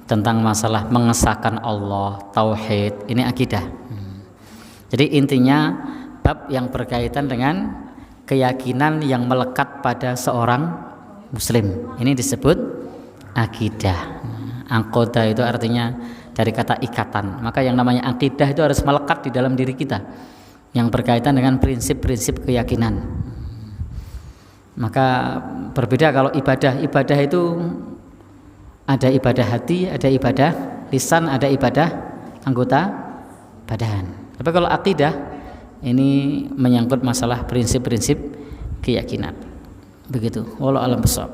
Tentang masalah mengesahkan Allah, tauhid, ini akidah. Jadi intinya bab yang berkaitan dengan keyakinan yang melekat pada seorang muslim. Ini disebut akidah. Aqoda itu artinya dari kata ikatan. Maka yang namanya akidah itu harus melekat di dalam diri kita, yang berkaitan dengan prinsip-prinsip keyakinan. Maka berbeda kalau ibadah itu ada ibadah hati, ada ibadah lisan, ada ibadah anggota badan. Tapi kalau akidah ini menyangkut masalah prinsip-prinsip keyakinan. Begitu. Wallahu a'lam bishawab.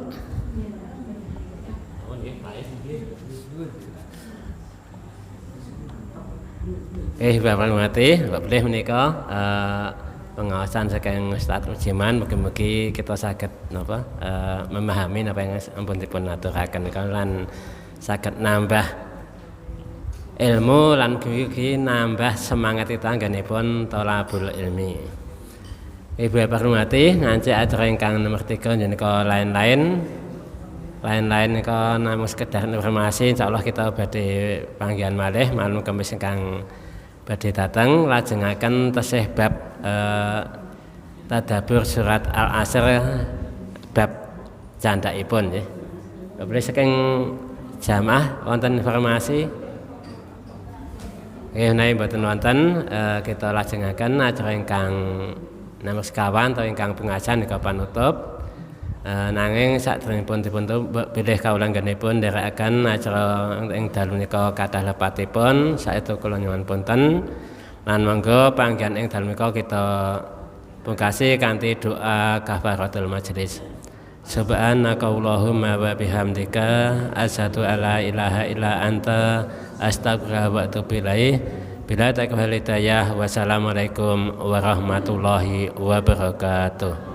Bapak Mati, Bapak boleh menika pengawasan saking Ustaz Ujiman, mugi-mugi kita saged memahami apa yang ampun dipun aturaken lan saged nambah ilmu lan mugi nambah semangat kita anggenipun thalabul ilmi. Ibu Bapak Mati ngancik acara ingkang nomor 3 njenika lain-lain nika namung sekedar informasi, insyaallah kita badhe panggihan malih malem Kamis ingkang badhe dateng lajengaken tasih bab tadabbur surat Al-Asr bab candhaipun nggih. Bapak saking jamaah wonten informasi menawi boten wonten kita lajengaken acara ingkang nomor sekawan atau ingkang pengajian nika panutup. Nanging sakderengipun dipun bilih kawula anggenipun nderekaken acara ing dalu menika kathah lepatipun saestu kula nyuwun punten lan monggo panggihan ing dalu menika kita pungkasi kanthi doa kafaratul majelis. Subhanakallahumma wa bihamdika asyhadu alla ilaha illa anta astaghfiruka wa atubu ilaik. Bila taufiq wal hidayah. Wassalamualaikum warahmatullahi wabarakatuh.